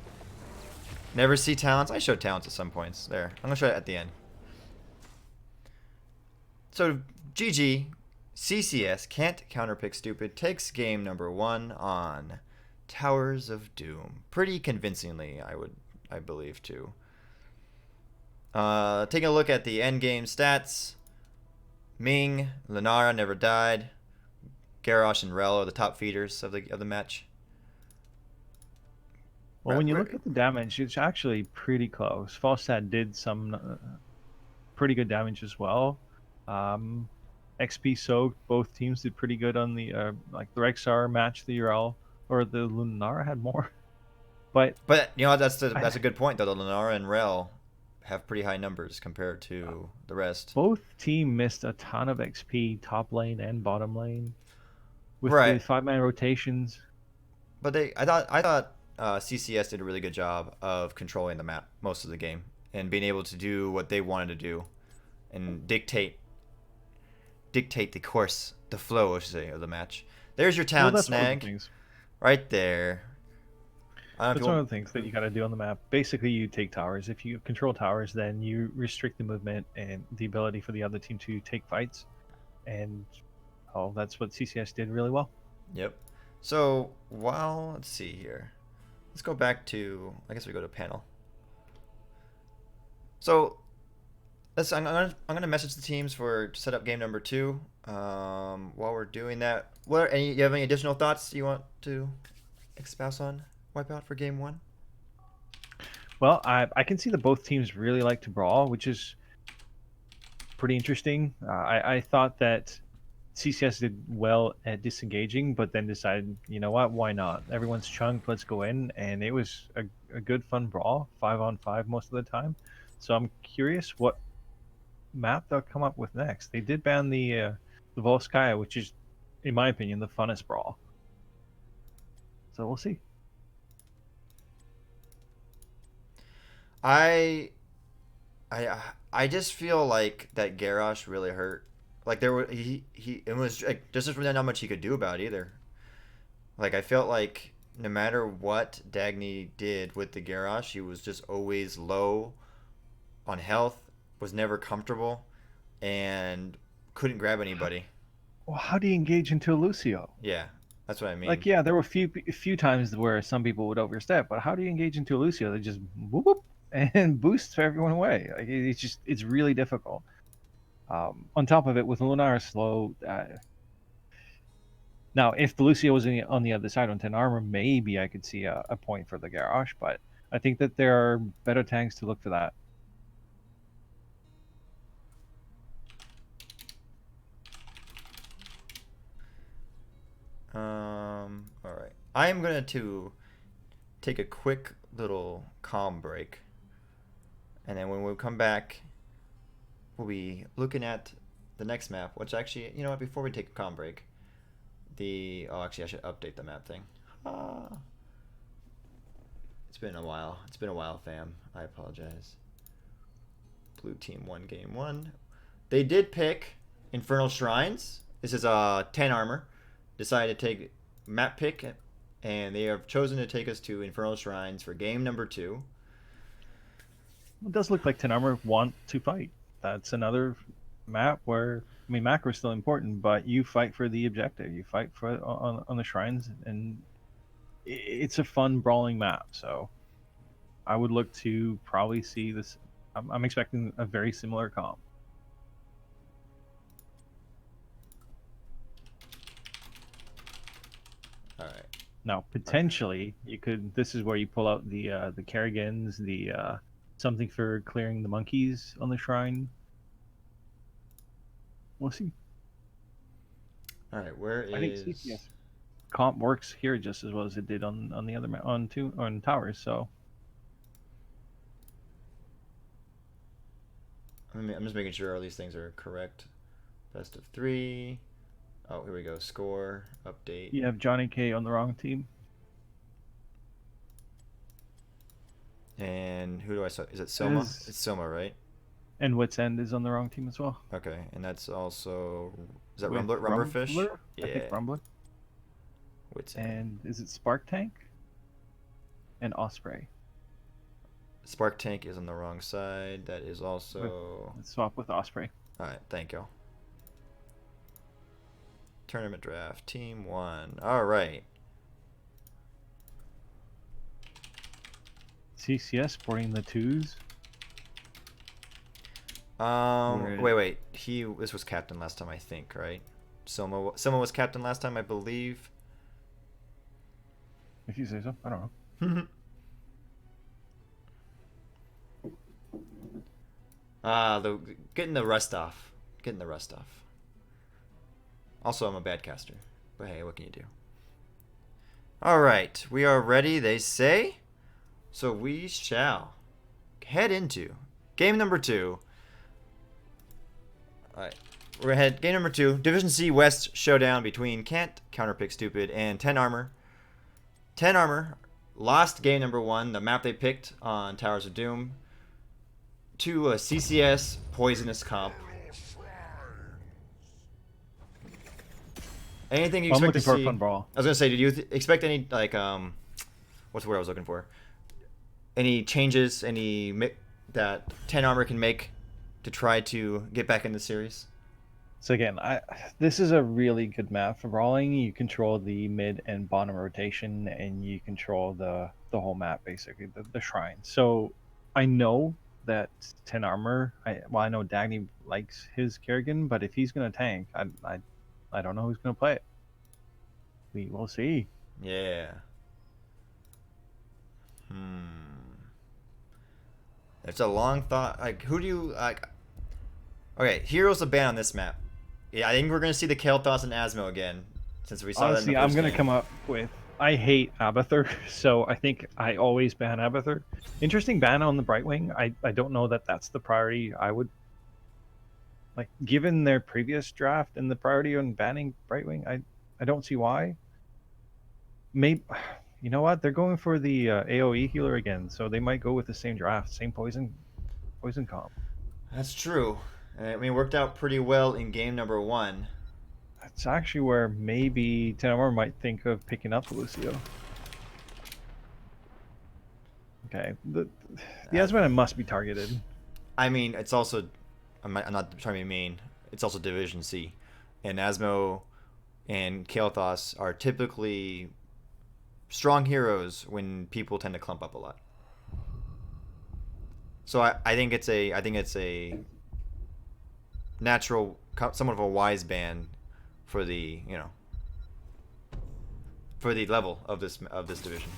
S1: Never see talents. I showed talents at some points. There. I'm gonna show it at the end. So GG, CCS can't counterpick stupid takes game number 1 on Towers of Doom. Pretty convincingly, I believe too. Taking a look at the end game stats. Ming, Lenara never died. Garrosh and Rel are the top feeders of the match.
S3: Well, when you look at the damage, it's actually pretty close. Falstad did some pretty good damage as well. XP soaked. Both teams did pretty good on the like the Rexar match the URL, or the Lunara had more. But
S1: you know that's a good point though. The Lenara and Rel have pretty high numbers compared to the rest.
S3: both team missed a ton of XP top lane and bottom lane with
S1: Right.
S3: the 5-man rotations.
S1: But I thought CCS did a really good job of controlling the map most of the game and being able to do what they wanted to do and dictate the course, the flow, I should say, of the match. There's your
S3: Well,
S1: talent
S3: that's one of the
S1: snag
S3: things.
S1: right there. I don't know
S3: That's
S1: if you
S3: one
S1: want-
S3: of the things that you got to do on the map. Basically, you take towers. If you control towers, then you restrict the movement and the ability for the other team to take fights. And that's what CCS did really well.
S1: Yep. So let's see here. Let's go back to. I guess we go to panel. So I'm gonna message the teams to set up game number 2. While we're doing that, you have any additional thoughts you want to espouse on Wipeout for game 1?
S3: Well, I can see that both teams really like to brawl, which is pretty interesting. I thought that CCS did well at disengaging, but then decided, you know what, why not? Everyone's chunked, let's go in. And it was a good, fun brawl, 5-on-5 most of the time. So I'm curious what map they'll come up with next. They did ban the Volskaya, which is, in my opinion, the funnest brawl. So we'll see.
S1: I I just feel like that Garrosh really hurt. Like there were he it was like there's really not much he could do about it either. Like I felt like no matter what Dagny did with the Garrosh, he was just always low on health, was never comfortable, and couldn't grab anybody.
S3: Well, how do you engage into a Lucio?
S1: Yeah, that's what I mean.
S3: Like, yeah, there were a few times where some people would overstep, but how do you engage into a Lucio that just whoop, whoop and boosts everyone away? Like, it's really difficult. On top of it, with Lunar slow, now if the Lucio was on the other side on 10 armor, maybe I could see a point for the Garrosh, but I think that there are better tanks to look for that.
S1: All right. I am going to take a quick little calm break. And then when we come back, we'll be looking at the next map, which actually, you know what, before we take a calm break, actually I should update the map thing. It's been a while. It's been a while, fam. I apologize. Blue team won game 1. They did pick Infernal Shrines. This is 10 armor. Decided to take map pick, and they have chosen to take us to Infernal Shrines for game number 2.
S3: It does look like 10 armor want to fight. That's another map where, I mean, macro is still important, but you fight for the objective. You fight for on the shrines, and it's a fun brawling map. So I would look to probably see this. I'm expecting a very similar comp.
S1: All right.
S3: Now, potentially, you could. This is where you pull out the Kerrigans, the something for clearing the monkeys on the shrine. We'll see.
S1: All right. Where
S3: I think
S1: is?
S3: CCS comp works here just as well as it did on the other on towers. So
S1: I'm just making sure all these things are correct. Best of 3. Oh, here we go. Score update.
S3: you have Johnny K on the wrong team.
S1: And who do I saw? Is it Soma?
S3: Is-
S1: It's Soma, right?
S3: And Wits End is on the wrong team as well.
S1: Okay, and that's also is that
S3: With
S1: Rumbler? Rumberfish?
S3: Rumbler?
S1: Yeah.
S3: I think Rumbler.
S1: What's
S3: And is it Spark Tank? And Osprey.
S1: Spark Tank is on the wrong side. That is also.
S3: Let's swap with Osprey.
S1: All right, thank you. Tournament draft, team 1. All right.
S3: CCS sporting the 2s.
S1: Wait. This was captain last time, I think, right? Soma was captain last time, I believe.
S3: If you say so. I don't know.
S1: Getting the rust off. Also, I'm a bad caster. But hey, what can you do? Alright, we are ready, they say. So we shall head into game number 2. Alright, we're gonna head game number 2. Division C West showdown between Kent, Counterpick Stupid, and 10 Armor. 10 Armor lost game number 1, the map they picked on Towers of Doom, to a CCS Poisonous comp. Anything you
S3: I'm
S1: expect to
S3: looking for
S1: see?
S3: a fun brawl.
S1: I was gonna say, did you expect any like what's the word I was looking for? Any changes? That 10 Armor can make to try to get back in the series?
S3: So again, this is a really good map for brawling. You control the mid and bottom rotation, and you control the whole map basically, the shrine. So I know that 10 Armor. I know Dagny likes his Kerrigan, but if he's gonna tank, I don't know who's gonna play it. We will see.
S1: Yeah. It's a long thought. Like, who do you like? Okay, heroes to ban on this map. Yeah, I think we're gonna see the Kael'thas and Asmo again, since we saw
S3: Honestly,
S1: that in the
S3: I'm
S1: first
S3: gonna
S1: game.
S3: come up with I hate Abathur, so I think I always ban Abathur. Interesting ban on the Brightwing. I don't know that that's the priority I would like. Given their previous draft and the priority on banning Brightwing, I don't see why. Maybe you know what? They're going for the AOE healer again, so they might go with the same draft, same poison comp.
S1: That's true. I mean, it worked out pretty well in game number 1.
S3: That's actually where maybe Tenamor might think of picking up Lucio. Okay, the Esmond must be targeted.
S1: I mean, it's also, I'm not trying to be mean, it's also Division C. And Asmo and Kael'thas are typically strong heroes when people tend to clump up a lot. So I think it's a natural, somewhat of a wise ban for the, you know, for the level of this division.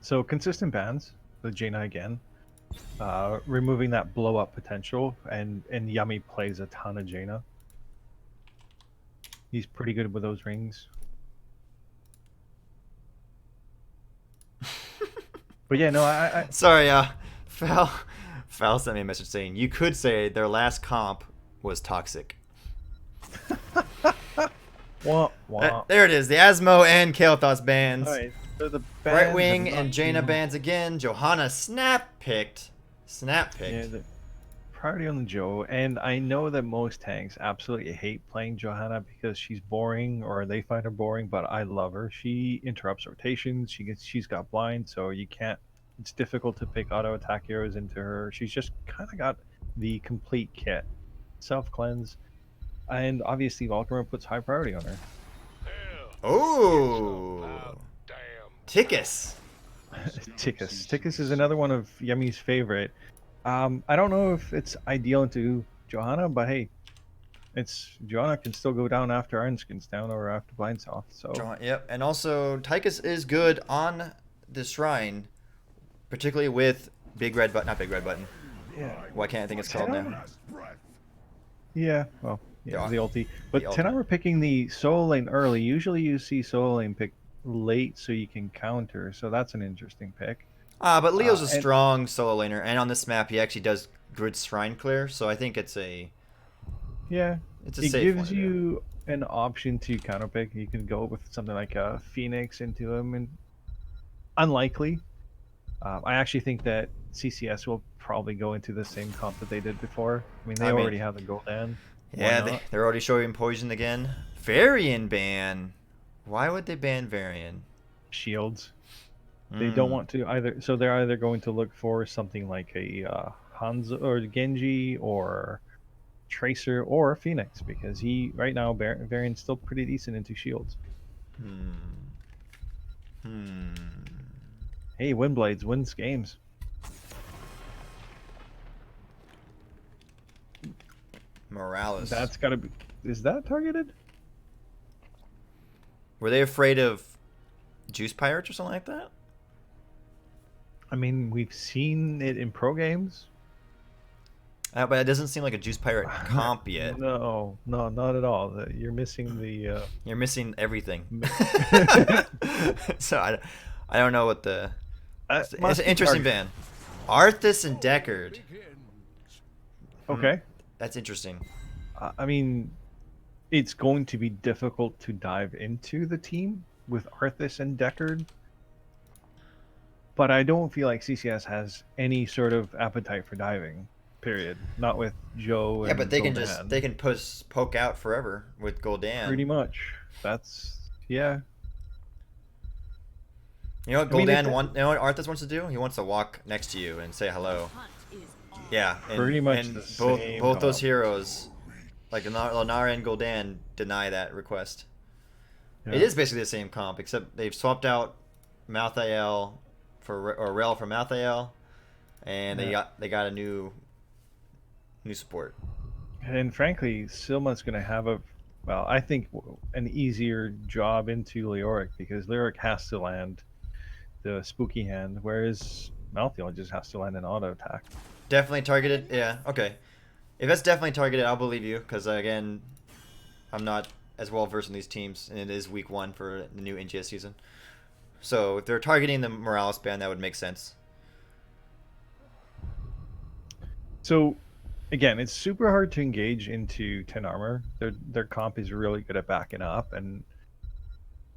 S3: So consistent bans, the Jaina again, removing that blow up potential, and Yummy plays a ton of Jaina. He's pretty good with those rings. But yeah, no, I
S1: Sorry, Fal sent me a message saying you could say their last comp was toxic.
S3: wah, wah.
S1: There it is, the Asmo and Kael'thas bans.
S3: Alright, so the bans
S1: Brightwing
S3: have
S1: and
S3: not
S1: Jaina
S3: been-
S1: bans again. Johanna snap picked.
S3: Yeah, the priority on the Joe, and I know that most tanks absolutely hate playing Johanna because she's boring, or they find her boring. But I love her. She interrupts rotations. She's got blind, so you can't. It's difficult to pick auto attack heroes into her. She's just kind of got the complete kit, self cleanse, and obviously Valkyrie puts high priority on her.
S1: Oh, Tickus.
S3: Tickus is another one of Yummy's favorite. I don't know if it's ideal into Johanna, but hey, Johanna can still go down after Iron Skin's down or after Blind Soft. So
S1: Yep, and also Tychus is good on the shrine, particularly with not Big Red Button.
S3: yeah,
S1: Why can't I think it's called now?
S3: yeah, well, yeah,
S1: Yeah.
S3: the ulti. But
S1: The ulti.
S3: tonight we're picking the solo lane early. Usually you see solo lane pick late so you can counter. So that's an interesting pick.
S1: But Leo's a
S3: and-
S1: strong solo laner, and on this map he actually does good shrine clear, so I think it's a
S3: Yeah,
S1: it
S3: it
S1: safe
S3: gives
S1: one to do.
S3: you an option to counterpick. You can go with something like a Phoenix into him, and unlikely. I actually think that CCS will probably go into the same comp that they did before. I mean, they already have the Golden.
S1: Yeah, they're already showing poison again. Varian ban. Why would they ban Varian?
S3: Shields. They don't want to either, so they're either going to look for something like a Hanzo or Genji or Tracer or Phoenix, because right now Varian's still pretty decent into shields. Hey, Windblades wins games.
S1: Morales.
S3: That's gotta be. Is that targeted?
S1: Were they afraid of Juice Pirates or something like that?
S3: I mean, we've seen it in pro games.
S1: But it doesn't seem like a Juice Pirate comp yet.
S3: No, not at all. You're missing the.
S1: You're missing everything. So I don't know what the. It's an interesting ban. Arthas and Deckard.
S3: Okay.
S1: That's interesting.
S3: I mean, it's going to be difficult to dive into the team with Arthas and Deckard. But I don't feel like CCS has any sort of appetite for diving. Period. Not with Joe.
S1: Yeah,
S3: and
S1: but they can
S3: Gul'dan.
S1: poke out forever with Gul'dan.
S3: Pretty much. That's yeah.
S1: You know what
S3: I mean,
S1: you know what Arthas wants to do? He wants to walk next to you and say hello. Yeah, and,
S3: Pretty much
S1: and
S3: the
S1: both
S3: same
S1: those
S3: comp.
S1: heroes, like Lunara and Gul'dan, deny that request.
S3: Yeah.
S1: It is basically the same comp, except they've swapped out Malthael or Rel for Malthael, and they got a new support.
S3: And frankly, Silma's going to have I think an easier job into Leoric, because Leoric has to land the spooky hand, whereas Malthael just has to land an auto attack.
S1: Definitely targeted. Yeah. Okay. If that's definitely targeted, I'll believe you, because again, I'm not as well versed in these teams, and it is week 1 for the new NGS season. So if they're targeting the Morales ban, that would make sense.
S3: So, again, it's super hard to engage into 10 armor. Their comp is really good at backing up, and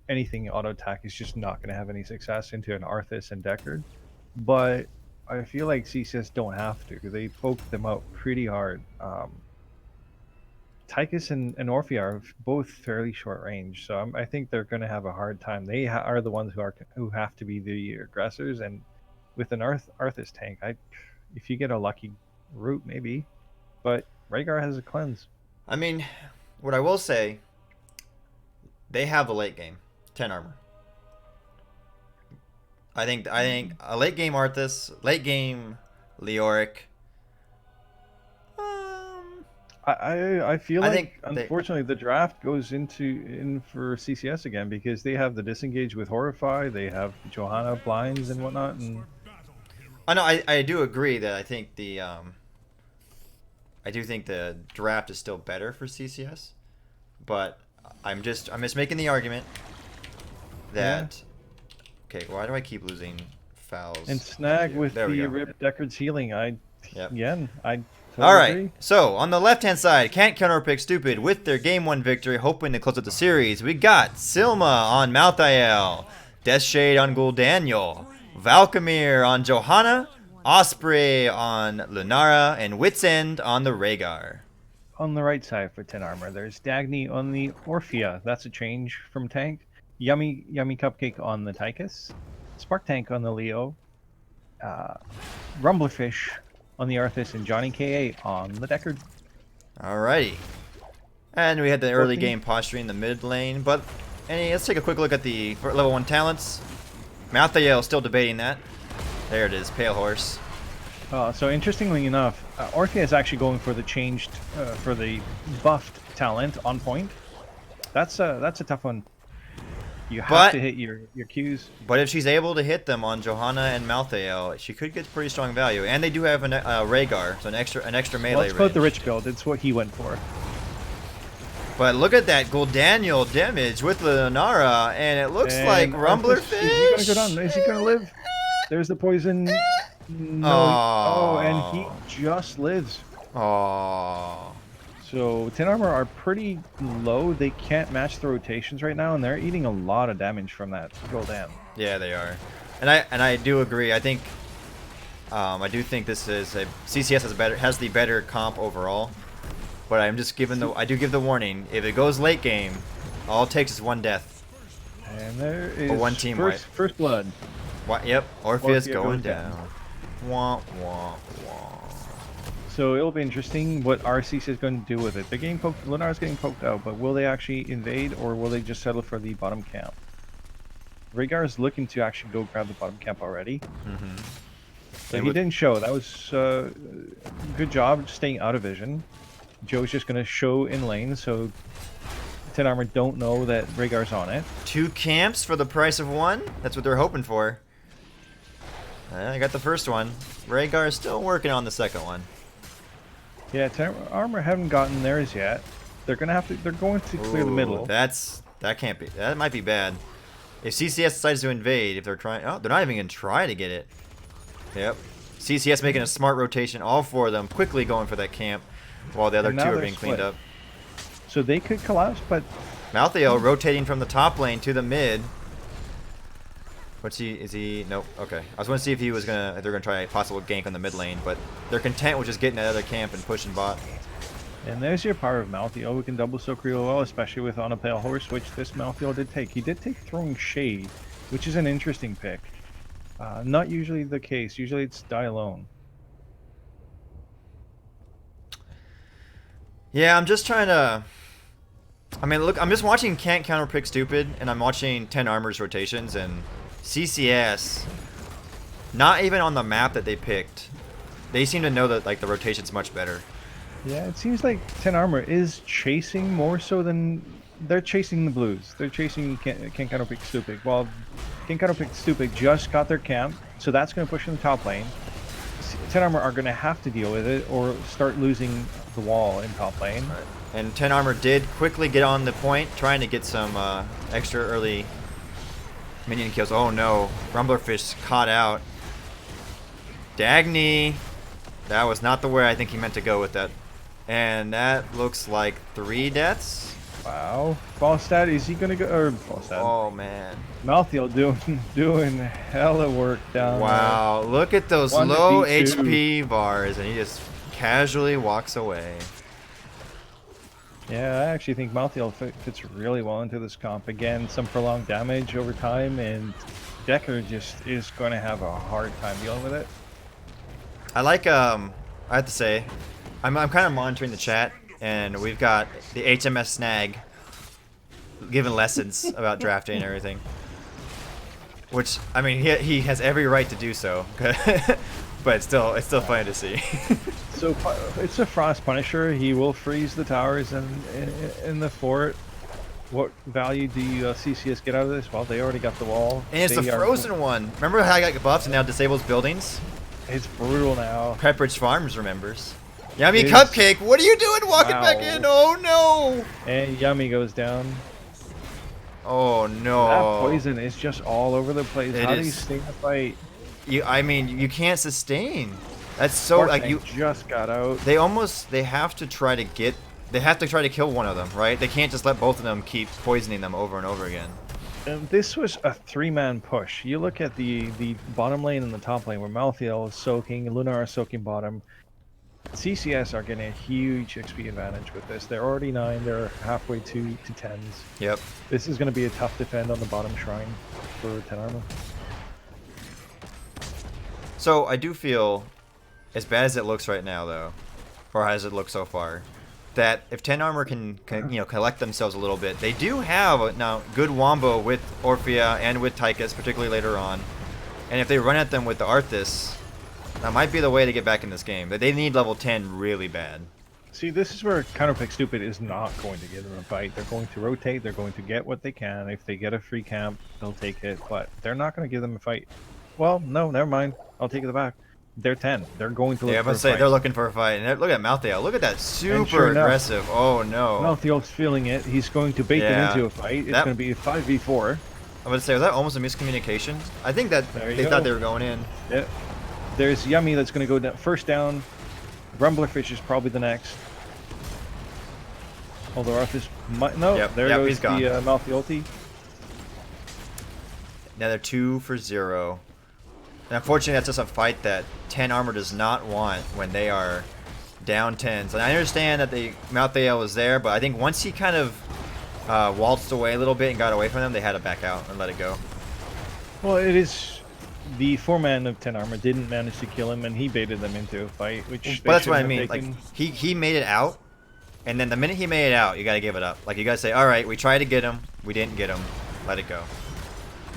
S3: anything auto attack is just not going to have any success into an Arthas and Deckard. But I feel like CCS don't have to. They poked them out pretty hard. Tychus and Orphea are both fairly short range, so I think they're going to have a hard time. They are the ones who have to be the aggressors, and with an Arthas tank, if you get a lucky route, maybe. But Rhaegar has a cleanse.
S1: I mean, what I will say, they have the late game 10 armor. I think a late game Arthas, late game Leoric.
S3: I feel like
S1: think
S3: unfortunately the draft goes in for CCS again because they have the disengage with Horrify, they have Johanna blinds and whatnot, and
S1: I know I do agree that I think I do think the draft is still better for CCS, but I'm just making the argument that okay, why do I keep losing fouls?
S3: And snag with
S1: there
S3: the Rip Deckard's healing. Totally
S1: all right,
S3: agree.
S1: so on the left-hand side, can't counterpick stupid with their Game 1 victory, hoping to close up the series. We got Silma on Malthael, Deathshade on Gul'Daniel, Valkymir on Johanna, Osprey on Lunara, and Wit's End on the Rhaegar.
S3: On the right side for 10 armor, there's Dagny on the Orphea. That's a change from tank. Yummy Cupcake on the Tychus. Spark Tank on the Leo. Rumblerfish on the Arthas, and Johnny K.A. on the Deckard.
S1: Alrighty. And we had the early game posturing in the mid lane, but let's take a quick look at the level 1 talents. Malthael still debating that. There it is, Pale Horse.
S3: So interestingly enough, Orphea is actually going for the for the buffed talent on point. That's a tough one. You have to hit your Qs.
S1: But if she's able to hit them on Johanna and Malthael, she could get pretty strong value. And they do have an Rhaegar, so an extra melee
S3: Well, it's called
S1: range.
S3: the rich build. It's what he went for.
S1: But look at that Gul'Daniel damage with Lunara, and it looks like Rumblerfish.
S3: Is he gonna go down? Is he gonna live? There's the poison. No. Oh, and he just lives.
S1: Oh.
S3: So 10 armor are pretty low. They can't match the rotations right now, and they're eating a lot of damage from that Gul'dan.
S1: Yeah, they are. And I do agree. I think I do think this is CCS has the better comp overall. But I'm just giving I do give the warning. If it goes late game, all it takes is one death.
S3: And there is
S1: one team
S3: first blood.
S1: Yep, Orpheus
S3: Orphea
S1: going
S3: goes down.
S1: down. Wah, wah, wah.
S3: So it'll be interesting what RC is going to do with it. They're getting poked. Lunar's getting poked out, but will they actually invade, or will they just settle for the bottom camp? Rhaegar is looking to actually go grab the bottom camp already.
S1: Mm-hmm.
S3: But he didn't show. That was good job staying out of vision. Joe's just going to show in lane, so 10 armor don't know that Rhaegar's on it.
S1: 2 camps for the price of 1. That's what they're hoping for. I got the first one. Rhaegar is still working on the second one.
S3: Yeah, 10 armor haven't gotten theirs yet. They're going to clear the middle.
S1: That can't be. That might be bad. If CCS decides to invade, if they're trying, they're not even going to try to get it. Yep. CCS making a smart rotation, all 4 of them quickly going for that camp, while the other 2 are being cleaned up.
S3: So they could collapse, but
S1: Malthael rotating from the top lane to the mid. Is he? Nope. Okay. I was going to see if they're going to try a possible gank on the mid lane, but they're content with just getting that other camp and pushing bot.
S3: And there's your power of Malthael. We can double soak real well, especially with on a Pale Horse, which this Malthael did take. He did take Throwing Shade, which is an interesting pick. Not usually the case. Usually it's die alone.
S1: Yeah, I'm just trying to... I mean, look, I'm just watching Can't Counterpick Stupid, and I'm watching 10 Armor's rotations, and CCS, not even on the map that they picked, they seem to know that like the rotation's much better.
S3: Yeah, it seems like 10 Armor is chasing more so than... They're chasing the blues. They're chasing Can't Counterpick Stupid. While Can't Counterpick Stupid just got their camp, so that's going to push in the top lane. 10 Armor are going to have to deal with it or start losing the wall in top lane.
S1: Right. And 10 Armor did quickly get on the point, trying to get some extra early minion kills. Oh no, Rumblerfish caught out. Dagny. That was not the way I think he meant to go with that. And that looks like 3 deaths.
S3: Wow. Falstad, is he gonna go? Or Falstad.
S1: Oh man.
S3: Malthael doing hella work down
S1: Wow, look at those
S3: 1 to
S1: low
S3: beat 2.
S1: HP bars, and he just casually walks away.
S3: there. Yeah, I actually think Malthael fits really well into this comp. Again, some prolonged damage over time, and Decker just is going to have a hard time dealing with it.
S1: I like, I have to say, I'm kind of monitoring the chat, and we've got the HMS Snag giving lessons about drafting and everything. Which, I mean, he has every right to do so, but it's still funny to see.
S3: So it's a Frost Punisher. He will freeze the towers in the fort. What value do you CCS get out of this? Well, they already got the wall.
S1: And it's
S3: They
S1: the
S3: are-
S1: frozen one. Remember how I got buffs and now disables buildings?
S3: It's brutal now.
S1: Pepperidge Farms remembers. Yummy
S3: It is-
S1: Cupcake, what are you doing walking back
S3: Wow.
S1: in? Oh no!
S3: And Yummy goes down.
S1: Oh no!
S3: That poison is just all over the place.
S1: It
S3: How do you
S1: is.
S3: stay in the fight?
S1: I mean, you can't sustain. That's so like you.
S3: just got out.
S1: They have to try to get. They have to try to kill one of them, right? They can't just let both of them keep poisoning them over and over again.
S3: And this was a 3-man push. You look at the bottom lane and the top lane where Malthael is soaking, Lunar is soaking bottom. CCS are getting a huge XP advantage with this. They're already 9. They're halfway to 10s.
S1: Yep.
S3: This is going to be a tough defend on the bottom shrine for 10 armor.
S1: So I do feel, as bad as it looks right now, though, or as it looks so far, that if 10 Armor can collect themselves a little bit, they do have now good wombo with Orphea and with Tychus, particularly later on. And if they run at them with the Arthas, that might be the way to get back in this game. But they need level 10 really bad.
S3: See, this is where Counterpick Stupid is not going to give them a fight. They're going to rotate. They're going to get what they can. If they get a free camp, they'll take it. But they're not going to give them a fight. Well, no, never mind. I'll take it back. They're 10. They're going to look
S1: Yeah, I'm
S3: for
S1: about
S3: a
S1: to say
S3: fight.
S1: they're looking for a fight. And look at Malthael. Look at that super
S3: sure enough,
S1: aggressive. Oh no.
S3: Malthael's feeling it. He's going to bait them
S1: Yeah.
S3: into a fight. It's
S1: That-
S3: going to be a 5v4.
S1: I would say, was that almost a miscommunication? I think that
S3: There you
S1: they
S3: go.
S1: thought they were going in.
S3: Yeah. There's Yummy that's going to go down, first down. Rumblerfish is probably the next. Although Arthas might... No,
S1: Yep,
S3: there
S1: yep,
S3: goes
S1: he's gone.
S3: the Malthael ulti.
S1: Now they're 2 for 0. And unfortunately, that's just a fight that 10 Armor does not want when they are down 10s. And I understand that Malthael was there, but I think once he kind of waltzed away a little bit and got away from them, they had to back out and let it go.
S3: Well, it is... The 4-man of 10 armor didn't manage to kill him, and he baited them into a fight, which...
S1: But that's what I
S3: they
S1: mean.
S3: shouldn't
S1: Like
S3: have taken.
S1: he made it out, and then the minute he made it out, you got to give it up. Like you got to say, all right, we tried to get him, we didn't get him, let it go.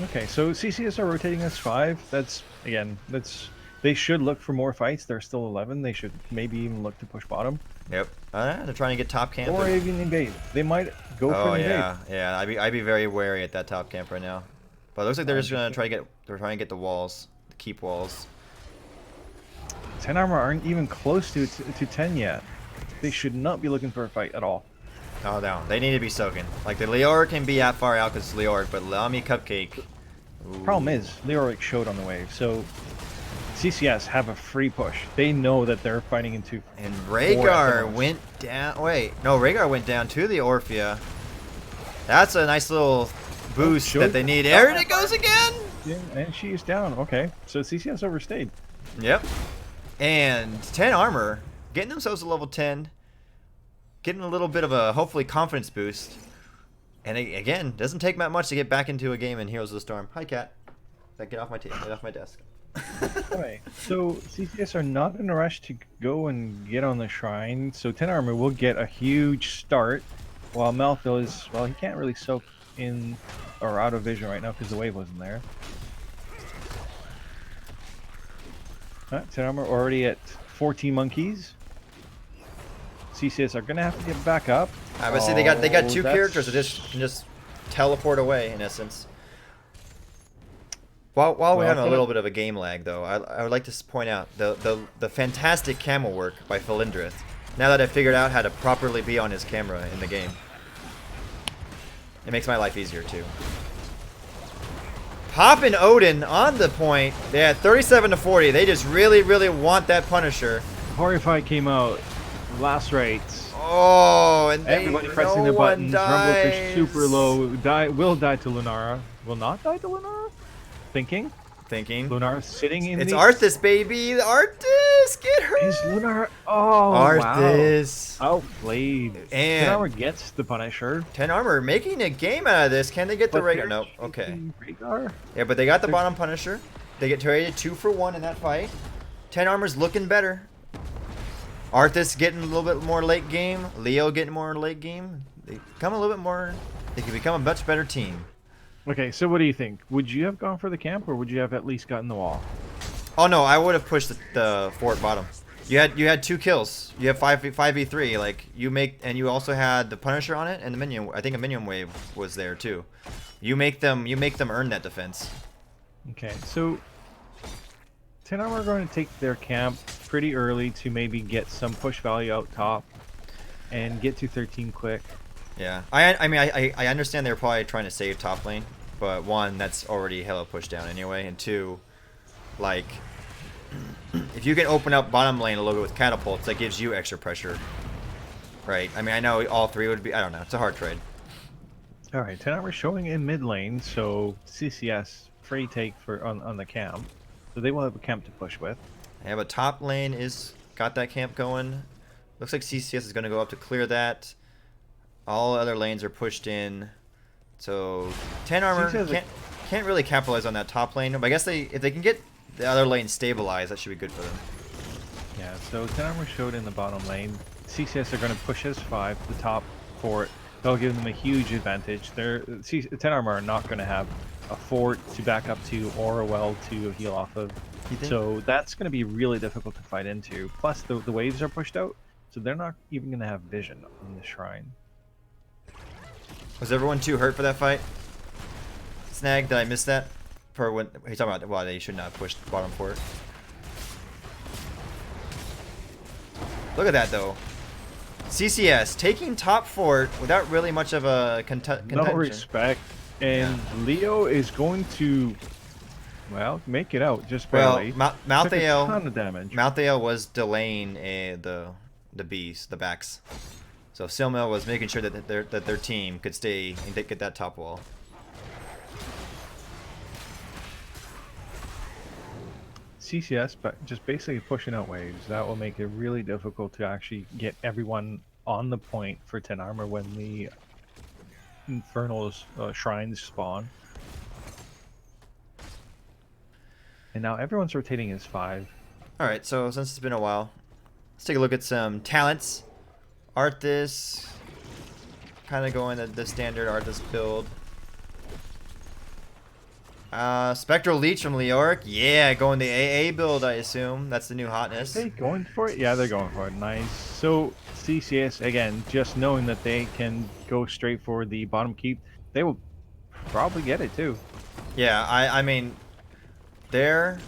S3: Okay, so CCS are rotating as 5. That's, again, that's... They should look for more fights. They're still 11. They should maybe even look to push bottom.
S1: Yep. They're trying to get top camp.
S3: Or even invade. They might go for
S1: Oh
S3: an invade.
S1: yeah. I'd be very wary at that top camp right now. But it looks like they're just gonna try to get the walls, the keep walls.
S3: 10 armor aren't even close to 10 yet. They should not be looking for a fight at all.
S1: Oh no, they need to be soaking. Like the Leoric can be that far out because it's Leoric, but allow me Cupcake. Ooh.
S3: Problem is, Leoric showed on the wave, so CCS have a free push. They know that they're fighting into...
S1: And
S3: Four at the
S1: Rhaegar
S3: most.
S1: went down. Wait, no, Rhaegar went down to the Orphea. That's a nice little boost
S3: Should-
S1: that they need. There it goes again.
S3: Yeah, and she is down. Okay, so CCS overstayed.
S1: Yep. And 10 armor, getting themselves to level 10, getting a little bit of a hopefully confidence boost. And again, doesn't take that much to get back into a game in Heroes of the Storm. Hi, cat. Get off my get off my desk.
S3: Alright, so CCS are not in a rush to go and get on the shrine, so 10 armor will get a huge start, while Malthael is, well, he can't really soak in or out of vision right now because the wave wasn't there. 10 armor already at 14 monkeys. CCS are gonna have to get back up.
S1: But see, they got
S3: Oh,
S1: two
S3: that's-
S1: characters that can just teleport away in essence. While we're
S3: Well,
S1: having a
S3: for-
S1: little bit of a game lag, though, I would like to point out the fantastic camel work by Felindrith. Now that I figured out how to properly be on his camera in the game. It makes my life easier too. Pop and Odin on the point. They had 37 to 40. They just really, really want that Punisher.
S3: Horrify came out. Last rites.
S1: Oh, and
S3: Everybody
S1: no
S3: pressing the
S1: one
S3: buttons. Rumble
S1: dies.
S3: push super low. Will die to Lunara. Will not die to Lunara? Thinking. Lunara sitting in
S1: It's
S3: the...
S1: Arthas, baby. Arthas, get her.
S3: Is Lunara... Oh,
S1: Arthas.
S3: wow. Outplayed.
S1: And
S3: 10 armor gets the Punisher.
S1: 10 armor making a game out of this. Can they get the
S3: But
S1: regular?
S3: they're
S1: Nope. Okay.
S3: chasing Rhaegar.
S1: Yeah, but they got the bottom Punisher. They get traded 2 for 1 in that fight. 10 armor's looking better. Arthas getting a little bit more late game. Leo getting more late game. They become a little bit more. They can become a much better team.
S3: Okay, so what do you think? Would you have gone for the camp, or would you have at least gotten the wall?
S1: Oh no, I would have pushed the fort bottom. You had 2 kills. You have 5v3. Like you make, and you also had the Punisher on it and the minion. I think a minion wave was there too. You make them earn that defense.
S3: Okay, so 10 armor are going to take their camp pretty early to maybe get some push value out top and get to 13 quick.
S1: Yeah, I mean I understand they're probably trying to save top lane, but 1, that's already hella pushed down anyway, and 2, like if you can open up bottom lane a little bit with catapults, that gives you extra pressure, right? I mean I know all 3 would be. I don't know. It's a hard trade.
S3: All right, 10 armor showing in mid lane, so CCS free take for on the camp, so they will have a camp to push with.
S1: Yeah, but top lane is got that camp going. Looks like CCS is going to go up to clear that. All other lanes are pushed in, so 10 armor can't really capitalize on that top lane. But I guess if they can get the other lane stabilized, that should be good for them.
S3: Yeah, so 10 armor showed in the bottom lane. CCS are going to push S5 to the top fort. They'll give them a huge advantage. 10 armor are not going to have a fort to back up to or a well to heal off of. So that's going to be really difficult to fight into. Plus the waves are pushed out, so they're not even going to have vision on the shrine.
S1: Was everyone too hurt for that fight? Snag, did I miss that? For when he's talking about why they should not push bottom fort. Look at that though. CCS taking top fort without really much of a contention.
S3: No respect. And yeah. Leo is going to, well, make it out just barely.
S1: Well,
S3: Malthael, ton of damage.
S1: Malthael was delaying the bees, the backs. So Silmil was making sure that their team could stay and get that top wall.
S3: CCS, but just basically pushing out waves. That will make it really difficult to actually get everyone on the point for 10 armor when the Infernal shrines spawn. And now everyone's rotating as 5.
S1: Alright, so since it's been a while, let's take a look at some talents. Arthas, kind of going the standard Arthas build. Spectral Leech from Leoric, yeah, going the AA build, I assume. That's the new hotness.
S3: Are they going for it? Yeah, they're going for it. Nice. So CCS, again, just knowing that they can go straight for the bottom keep, they will probably get it too.
S1: Yeah, I mean, their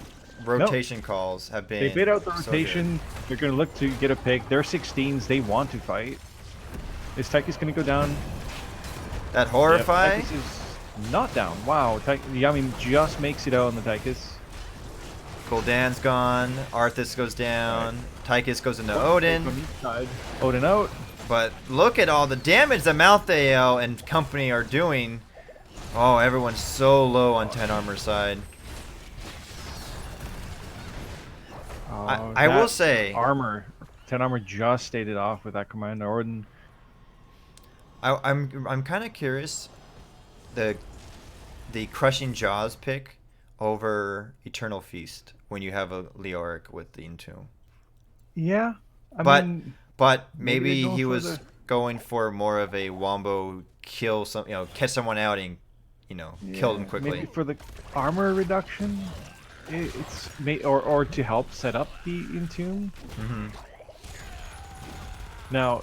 S1: rotation calls have been.
S3: They bid out the
S1: so
S3: rotation. They're going to look to get a pick. They're 16s. They want to fight. Is Tychus going to go down?
S1: That Horrify?
S3: Yep, Tychus is not down. Wow. Yami just makes it out on the Tychus.
S1: Gul'dan's gone. Arthas goes down. Right. Tychus goes into Odin.
S3: Odin out.
S1: But look at all the damage that Malthael and company are doing. Oh, everyone's so low on 10 armor side. I will say
S3: 10 armor just stayed it off with that Commander Odin.
S1: I'm kind of curious the Crushing Jaws pick over Eternal Feast when you have a Leoric with the Entomb.
S3: Yeah,
S1: but maybe he was going for more of a wombo kill catch someone out and kill them quickly.
S3: Maybe for the armor reduction. It's or to help set up the Entomb.
S1: Mm-hmm.
S3: Now,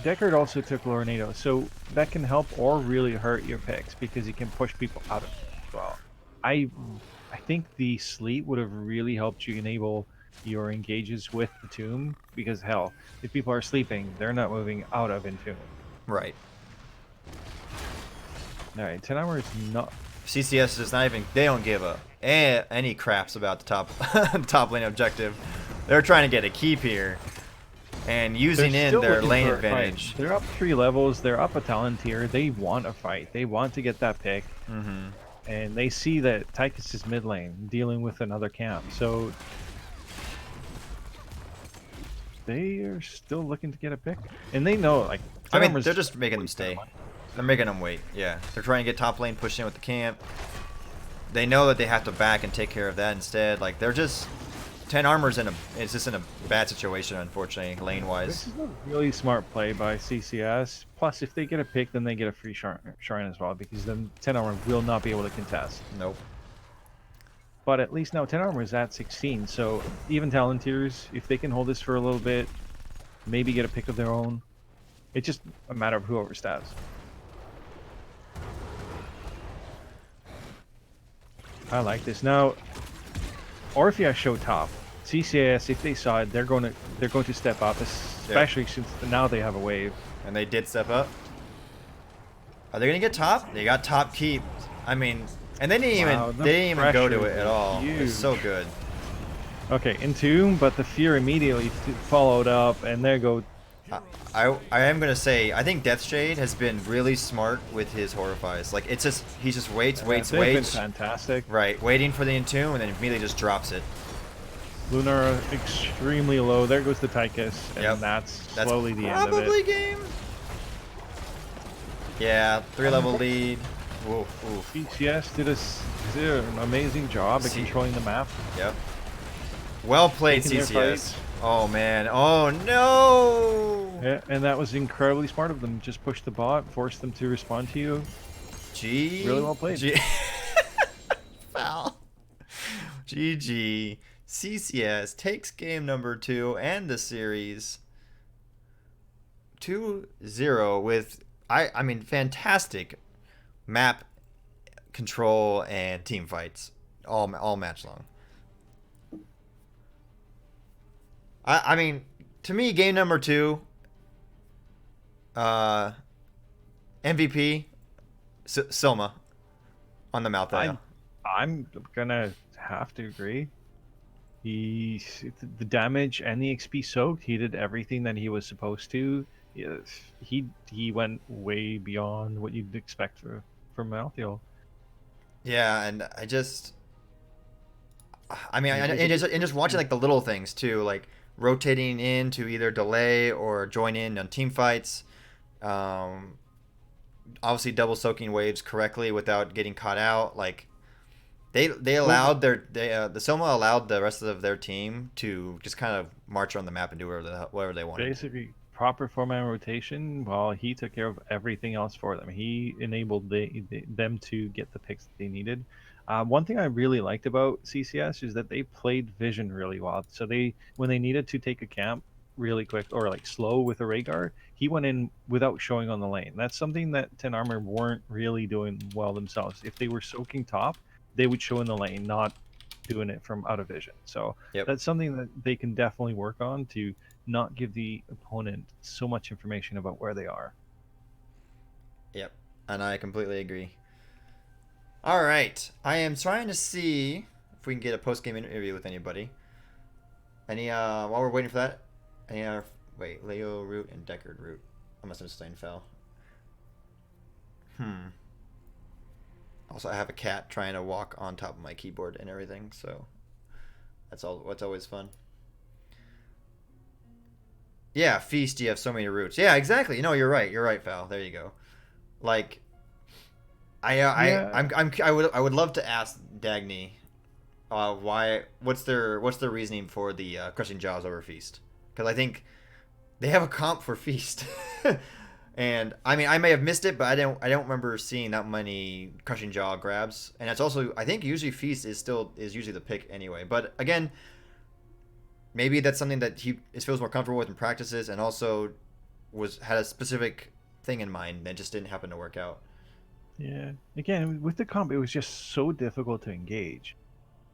S3: Deckard also took Lorenado, so that can help or really hurt your picks because you can push people out of it as well. I think the Sleet would have really helped you enable your engages with the tomb, because hell, if people are sleeping, they're not moving out of Entomb.
S1: Right.
S3: All right, 10 hours not.
S1: CCS is not even. They don't give any craps about the top top lane objective. They're trying to get a keep here, and using
S3: They're
S1: in
S3: still
S1: their
S3: looking
S1: lane
S3: for a fight.
S1: advantage.
S3: They're up 3 levels. They're up a talent tier. They want a fight. They want to get that pick.
S1: Mm-hmm.
S3: And they see that Tychus is mid lane, dealing with another camp. So they are still looking to get a pick. And they know, like,
S1: I mean,
S3: Farmers-
S1: they're just making them stay. They're making them wait. Yeah, they're trying to get top lane pushed in with the camp. They know that they have to back and take care of that instead. Like, they're just 10 armor's in a. It's just in a bad situation, unfortunately, lane wise.
S3: This is a really smart play by CCS. Plus, if they get a pick, then they get a free shrine as well, because then 10 armor will not be able to contest.
S1: Nope.
S3: But at least now 10 armor is at 16, so even talent tiers, if they can hold this for a little bit, maybe get a pick of their own, it's just a matter of who overstabs. I like this. Now, Orphea show top. CCS, if they saw it, they're going to step up, especially since now they have a wave.
S1: And they did step up. Are they gonna get top? They got top keep. I mean, and they didn't
S3: Wow,
S1: even
S3: the
S1: they didn't even go to
S3: pressure
S1: it at all.
S3: is
S1: It's so
S3: huge.
S1: good.
S3: Okay, Entomb, but the Fear immediately followed up, and there go.
S1: I am gonna say I think Deathshade has been really smart with his horrifies. Like it's just he just waits.
S3: They've been fantastic.
S1: Right, waiting for the entomb and then immediately just drops it.
S3: Lunar extremely low. There goes the Tychus, and
S1: Yep.
S3: that's
S1: That's
S3: slowly the end of
S1: probably
S3: it.
S1: game. Yeah, 3-level lead. Oof, oof.
S3: CCS did an amazing job at
S1: See-
S3: controlling the map.
S1: Yep. Well played,
S3: Taking their
S1: CCS.
S3: fights.
S1: Oh man. Oh no.
S3: Yeah, and that was incredibly smart of them. Just push the bot, force them to respond to you.
S1: G.
S3: Really well played.
S1: Foul. GG. CCS takes game number 2 and the series 2-0 with I mean fantastic map control and team fights all match long. I mean, to me, game number 2, MVP, Silma on the Malthael.
S3: I'm gonna have to agree. The damage and the XP soaked. He did everything that he was supposed to. Yes, he went way beyond what you'd expect from Malthael.
S1: Yeah, and I mean, and just watching like the little things too, like rotating in to either delay or join in on team fights. Obviously, double soaking waves correctly without getting caught out. Like they allowed the Soma allowed the rest of their team to just kind of march around the map and do whatever they wanted.
S3: Basically, proper 4-man rotation while he took care of everything else for them. He enabled them to get the picks that they needed. One thing I really liked about CCS is that they played vision really well. So when they needed to take a camp really quick or like slow with a Rhaegar, he went in without showing on the lane. That's something that 10 Armor weren't really doing well themselves. If they were soaking top, they would show in the lane, not doing it from out of vision. So
S1: Yep.
S3: that's something that they can definitely work on to not give the opponent so much information about where they are.
S1: Yep, and I completely agree. All right, I am trying to see if we can get a post-game interview with anybody. Any while we're waiting for that, any other wait, Leo root and Deckard root. I must have sustained fell. Also, I have a cat trying to walk on top of my keyboard and everything, so that's always fun. Yeah, Feast, you have so many roots. Yeah, exactly. No, you're right. You're right, Val. There you go. Like, I would love to ask Dagny, what's their reasoning for the crushing jaws over Feast? Because I think they have a comp for Feast, and I mean I may have missed it, but I don't remember seeing that many crushing jaw grabs. And that's also I think usually Feast is usually the pick anyway. But again, maybe that's something that he feels more comfortable with in practices, and also had a specific thing in mind that just didn't happen to work out.
S3: Yeah. Again, with the comp, it was just so difficult to engage.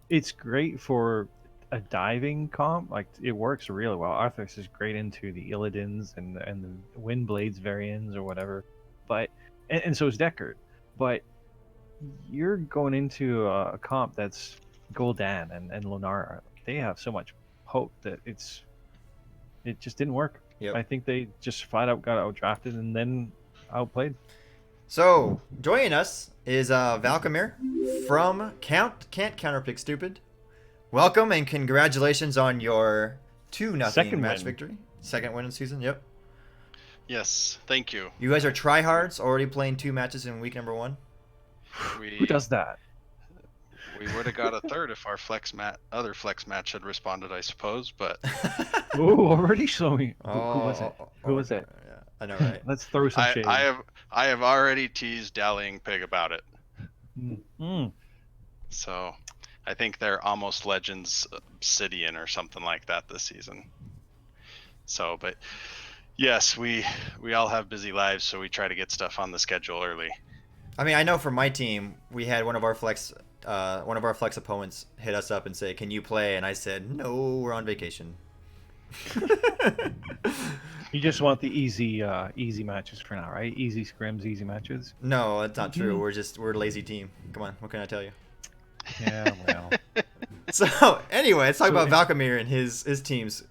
S3: It's great for a diving comp, like it works really well. Arthas is great into the Illidan's and the Windblades variants or whatever, but and so is Deckard. But you're going into a comp that's Gul'dan and Lunara. They have so much hope that it just didn't work.
S1: Yep.
S3: I think they just flat out got outdrafted and then outplayed.
S1: So joining us is Valkamir from Can't Counterpick Stupid. Welcome and congratulations on your 2-0
S3: Second
S1: match
S3: win.
S1: victory. Second win in the season. Yep.
S5: Yes, thank you.
S1: You guys are tryhards, already playing 2 matches in week number 1.
S3: Who does that?
S5: We would have got a third if our other flex match had responded, I suppose. But
S3: Oh, already showing. Who was it? Who was it?
S1: Yeah, I know, right?
S3: Let's throw some shade.
S5: I have already teased Dallying Pig about it.
S3: Mm.
S5: So I think they're almost Legends Obsidian or something like that this season. So, but yes, we all have busy lives, so we try to get stuff on the schedule early.
S1: I mean, I know for my team, we had one of our flex opponents hit us up and say, "Can you play?" And I said, "No, we're on vacation."
S3: You just want the easy matches for now, right? Easy scrims, easy matches.
S1: No, that's not true. We're a lazy team. Come on, what can I tell you?
S3: Yeah, well.
S1: So anyway, let's talk about Valkamir and his teams.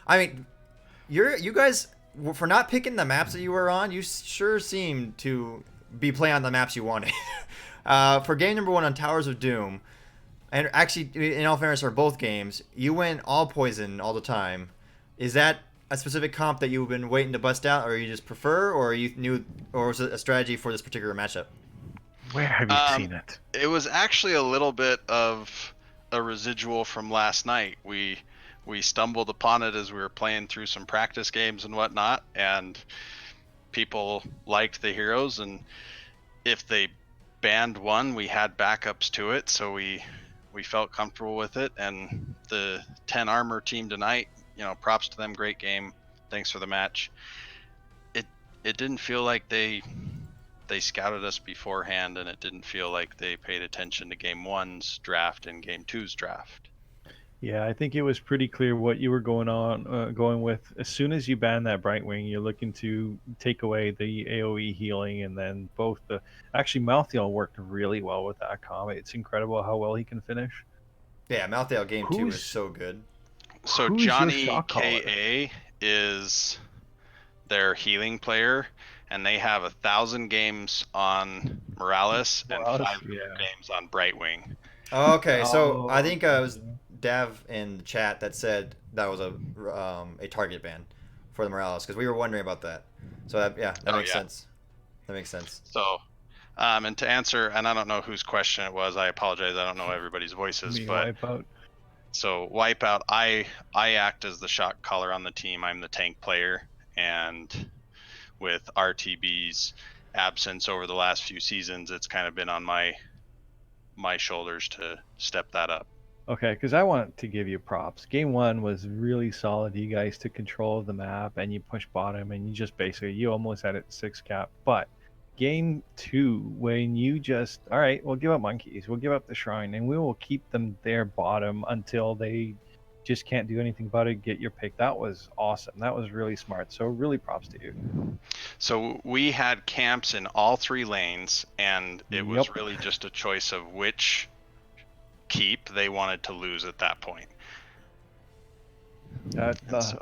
S1: I mean, you guys, for not picking the maps that you were on, you sure seem to be playing on the maps you wanted. For game number 1 on Towers of Doom, and actually, in all fairness, for both games, you went all poison all the time. Is that a specific comp that you've been waiting to bust out, or you just prefer, or you knew, or was it a strategy for this particular matchup?
S3: Where have you seen it?
S5: It was actually a little bit of a residual from last night. We stumbled upon it as we were playing through some practice games and whatnot, and people liked the heroes, and if they banned one, we had backups to it, so we felt comfortable with it. And the 10 armor team tonight, props to them, great game, thanks for the match. It didn't feel like they scouted us beforehand, and it didn't feel like they paid attention to game 1's draft and game 2's draft.
S3: Yeah, I think it was pretty clear what you were going with. As soon as you ban that Brightwing, you're looking to take away the AoE healing, and then actually Malthael worked really well with that comp. It's incredible how well he can finish.
S1: Yeah, Malthael game 2 is so good.
S5: So
S3: Who's your
S5: Johnny
S3: shot caller?
S5: KA is their healing player, and they have 1,000 games on Morales and 500 games on Brightwing.
S1: Oh, okay, so I think it was Dav in the chat that said that was a target ban for the Morales, because we were wondering about that. So that makes sense. That makes sense.
S5: So, and to answer, and I don't know whose question it was. I apologize. I don't know everybody's voices, but
S3: Wipeout.
S5: So Wipeout, I act as the shot caller on the team. I'm the tank player, and with RTB's absence over the last few seasons, it's kind of been on my shoulders to step that up.
S3: Okay, because I want to give you props. Game 1 was really solid. You guys took control of the map, and you pushed bottom, and you almost had it 6 cap. But game 2, when you just, all right, we'll give up monkeys, we'll give up the shrine, and we will keep them there bottom until they just can't do anything about it, get your pick. That was awesome. That was really smart. So really props to you.
S5: So we had camps in all 3 lanes, and it was really just a choice of which keep they wanted to lose at that point.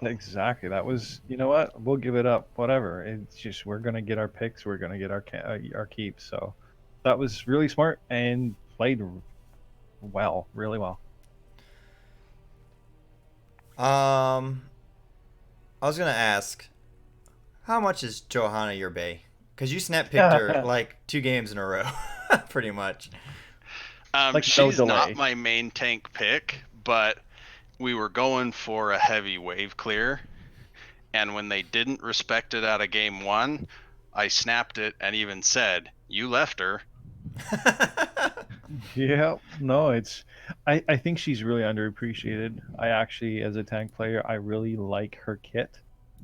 S3: Exactly. That was, you know what? We'll give it up. Whatever. It's just we're gonna get our picks. We're gonna get our keeps. So that was really smart and played well, really well.
S1: I was gonna ask, how much is Johanna your bae? Because you snap picked her like 2 games in a row, pretty much.
S5: She's not my main tank pick, but we were going for a heavy wave clear, and when they didn't respect it out of game 1, I snapped it and even said, "You left her."
S3: Yeah, no, I think she's really underappreciated. I actually, as a tank player, I really like her kit,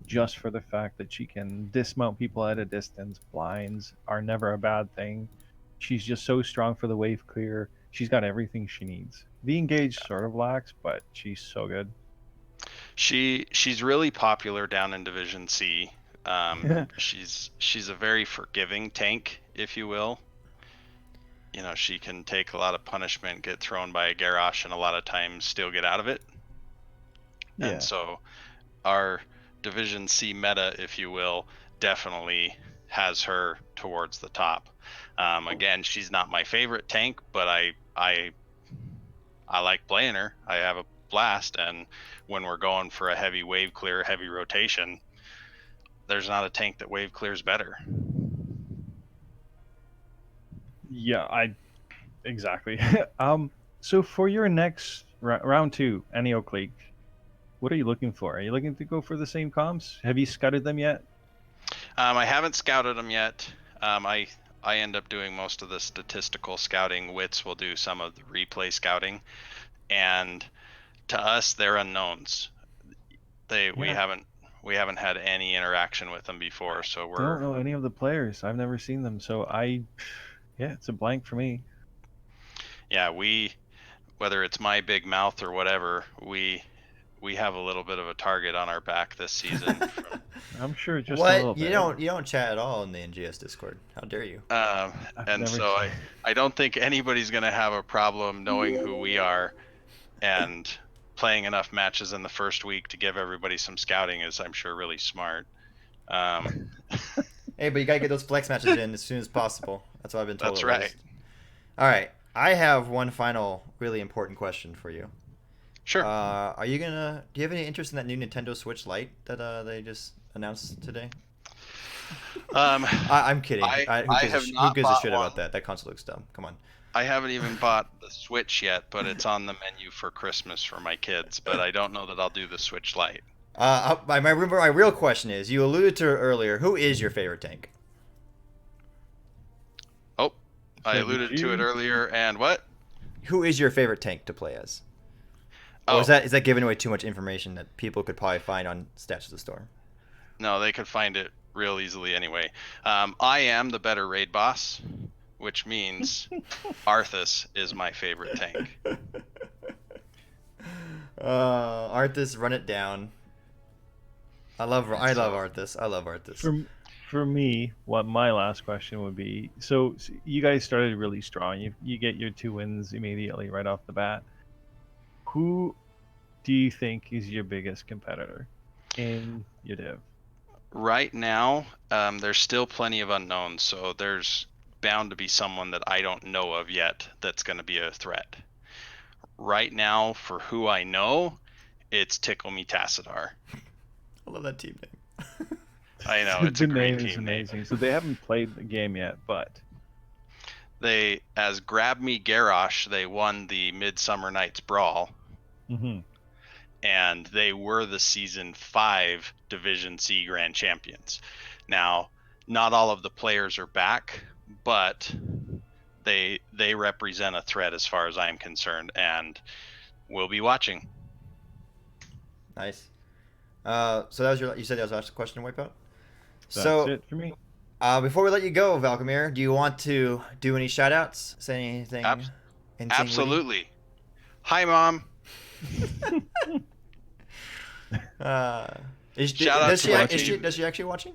S3: just for the fact that she can dismount people at a distance. Blinds are never a bad thing. She's just so strong for the wave clear. she's got everything she needs. The engage sort of lacks, but she's so good.
S5: She's really popular down in Division C.
S3: Yeah.
S5: She's a very forgiving tank, if you will. You know, she can take a lot of punishment, get thrown by a Garrosh, and a lot of times still get out of it. And so our Division C meta, if you will, definitely has her towards the top. Again, she's not my favorite tank, but I like playing her. I have a blast, and when we're going for a heavy wave clear, heavy rotation, there's not a tank that wave clears better.
S3: Yeah, exactly. So for your next round 2, any Oak League, what are you looking for? Are you looking to go for the same comps? Have you scouted them yet?
S5: I haven't scouted them yet. I end up doing most of the statistical scouting. Wits will do some of the replay scouting, and to us, they're unknowns. We haven't had any interaction with them before, so we're
S3: Don't know any of the players. I've never seen them, so it's a blank for me.
S5: yeah, whether it's my big mouth or whatever, we have a little bit of a target on our back this season.
S3: I'm sure just a
S1: What?
S3: little bit.
S1: You don't chat at all in the NGS Discord. How dare you?
S3: I've
S5: And
S3: never
S5: so
S3: seen-
S5: I don't think anybody's gonna have a problem knowing who we are, and playing enough matches in the first week to give everybody some scouting is, I'm sure, really smart.
S1: Hey, but you gotta get those flex matches in as soon as possible. That's what I've been told.
S5: That's
S1: at
S5: right.
S1: least. All right, I have one final really important question for you.
S5: Sure.
S1: Do you have any interest in that new Nintendo Switch Lite that they just announced today? I'm kidding. Who gives a shit about that? That console looks dumb. Come on.
S5: I haven't even bought the Switch yet, but it's on the menu for Christmas for my kids. But I don't know that I'll do the Switch Lite.
S1: My real question is: you alluded to it earlier. Who is your favorite tank?
S5: Oh, I alluded to it earlier. And what?
S1: Who is your favorite tank to play as?
S5: Oh,
S1: Or is that giving away too much information that people could probably find on Stats of the Storm?
S5: no, they could find it real easily anyway. I am the better raid boss, which means Arthas is my favorite tank.
S1: Arthas, run it down. I love Arthas. I love Arthas.
S3: For me, what my last question would be: so you guys started really strong. You get your 2 wins immediately right off the bat. Who do you think is your biggest competitor in your div?
S5: Right now, there's still plenty of unknowns, so there's bound to be someone that I don't know of yet that's going to be a threat. Right now, for who I know, it's Tickle Me Tassadar.
S1: I love that team name.
S5: I know, it's a
S3: The
S5: great
S3: name is
S5: team name.
S3: amazing. So they haven't played the game yet, but
S5: They, as Grab Me Garrosh, they won the Midsummer Night's Brawl, and they were the Season 5 Division C Grand Champions. Now, not all of the players are back, but they represent a threat as far as I'm concerned, and we'll be watching.
S1: Nice. So that was you said that was the last question, Wipeout?
S3: that's it for me.
S1: Before we let you go, Valkamir, do you want to do any shout-outs? Say anything?
S5: Absolutely. Hi, Mom.
S1: Does she actually watching?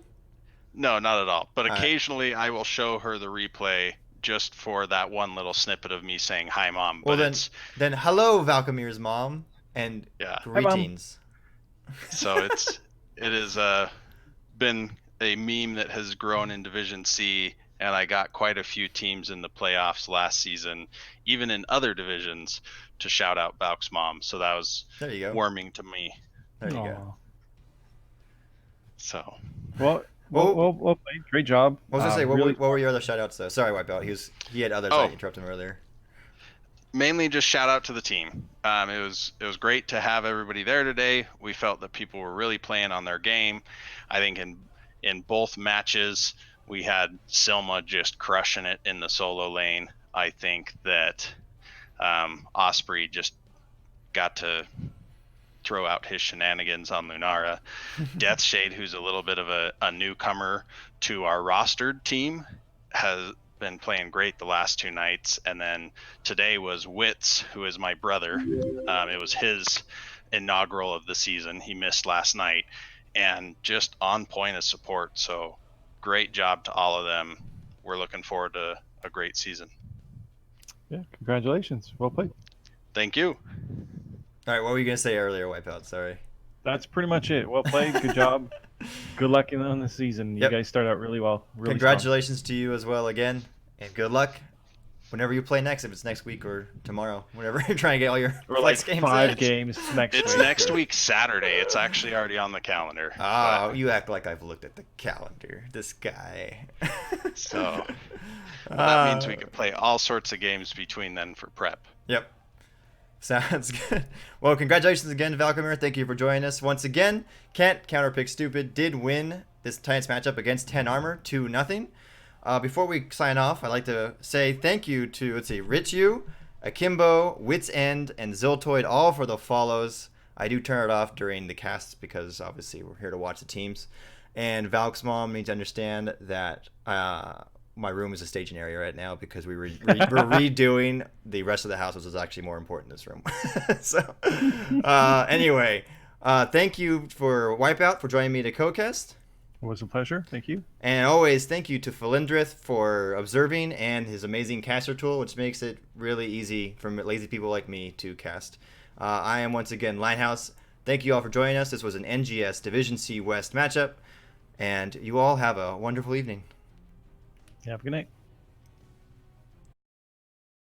S5: No, not at all. But
S1: All right.
S5: occasionally I will show her the replay just for that one little snippet of me saying hi, Mom.
S1: Well,
S5: But
S1: then hello, Valkamir's mom, and
S5: yeah.
S1: greetings.
S5: So it has been a meme that has grown in Division C, and I got quite a few teams in the playoffs last season, even in other divisions, to shout out Valk's mom. So that was
S1: There you go.
S5: warming to me.
S1: There you go.
S3: Aw.
S5: So
S3: Well played. Great job.
S1: What was I say?
S3: Really-
S1: What were your other shout-outs though? Sorry, Wipeout. He had others. I interrupted him earlier.
S5: mainly just shout out to the team. It was great to have everybody there today. We felt that people were really playing on their game. I think in both matches we had Silma just crushing it in the solo lane. I think that Osprey just got to throw out his shenanigans on Lunara. Deathshade, who's a little bit of a newcomer to our rostered team, been playing great the last 2 nights, and then today was Wits, who is my brother. It was his inaugural of the season. He missed last night, and just on point of support. So great job to all of them. We're looking forward to a great season.
S3: Yeah, congratulations. Well played.
S5: Thank you.
S1: All right, what were you gonna say earlier, Wipeout? Sorry.
S3: That's pretty much it. Well played. Good job. Good luck on the season. You
S1: Yep.
S3: guys started out really well. Really
S1: Congratulations to you as well again, and good luck whenever you play next. If it's next week or tomorrow, whenever you're trying to get all your
S3: strong. Or
S1: flex
S3: like
S1: games
S3: 5
S1: in.
S3: games next
S5: It's
S3: week.
S5: next week Saturday. It's actually already on the calendar.
S1: Oh, you act like I've looked at the calendar. This guy.
S5: So that means we can play all sorts of games between then for prep.
S1: Yep. Sounds good. Well, congratulations again to Valcomir. Thank you for joining us once again. Kent, Counterpick Stupid, did win this Titans matchup against 10 Armor 2-0. Before we sign off, I'd like to say thank you to, Rich U, Akimbo, Wits End, and Ziltoid, all for the follows. I do turn it off during the casts because obviously we're here to watch the teams. And Valk's mom needs to understand that my room is a staging area right now because we're redoing the rest of the house, which is actually more important in this room. So, anyway, thank you for Wipeout for joining me to co-cast.
S3: It was a pleasure. Thank you.
S1: And always thank you to Philindrith for observing and his amazing caster tool, which makes it really easy for lazy people like me to cast. I am once again Linehouse. Thank you all for joining us. This was an NGS Division C West matchup, and you all have a wonderful evening.
S3: Have a good night.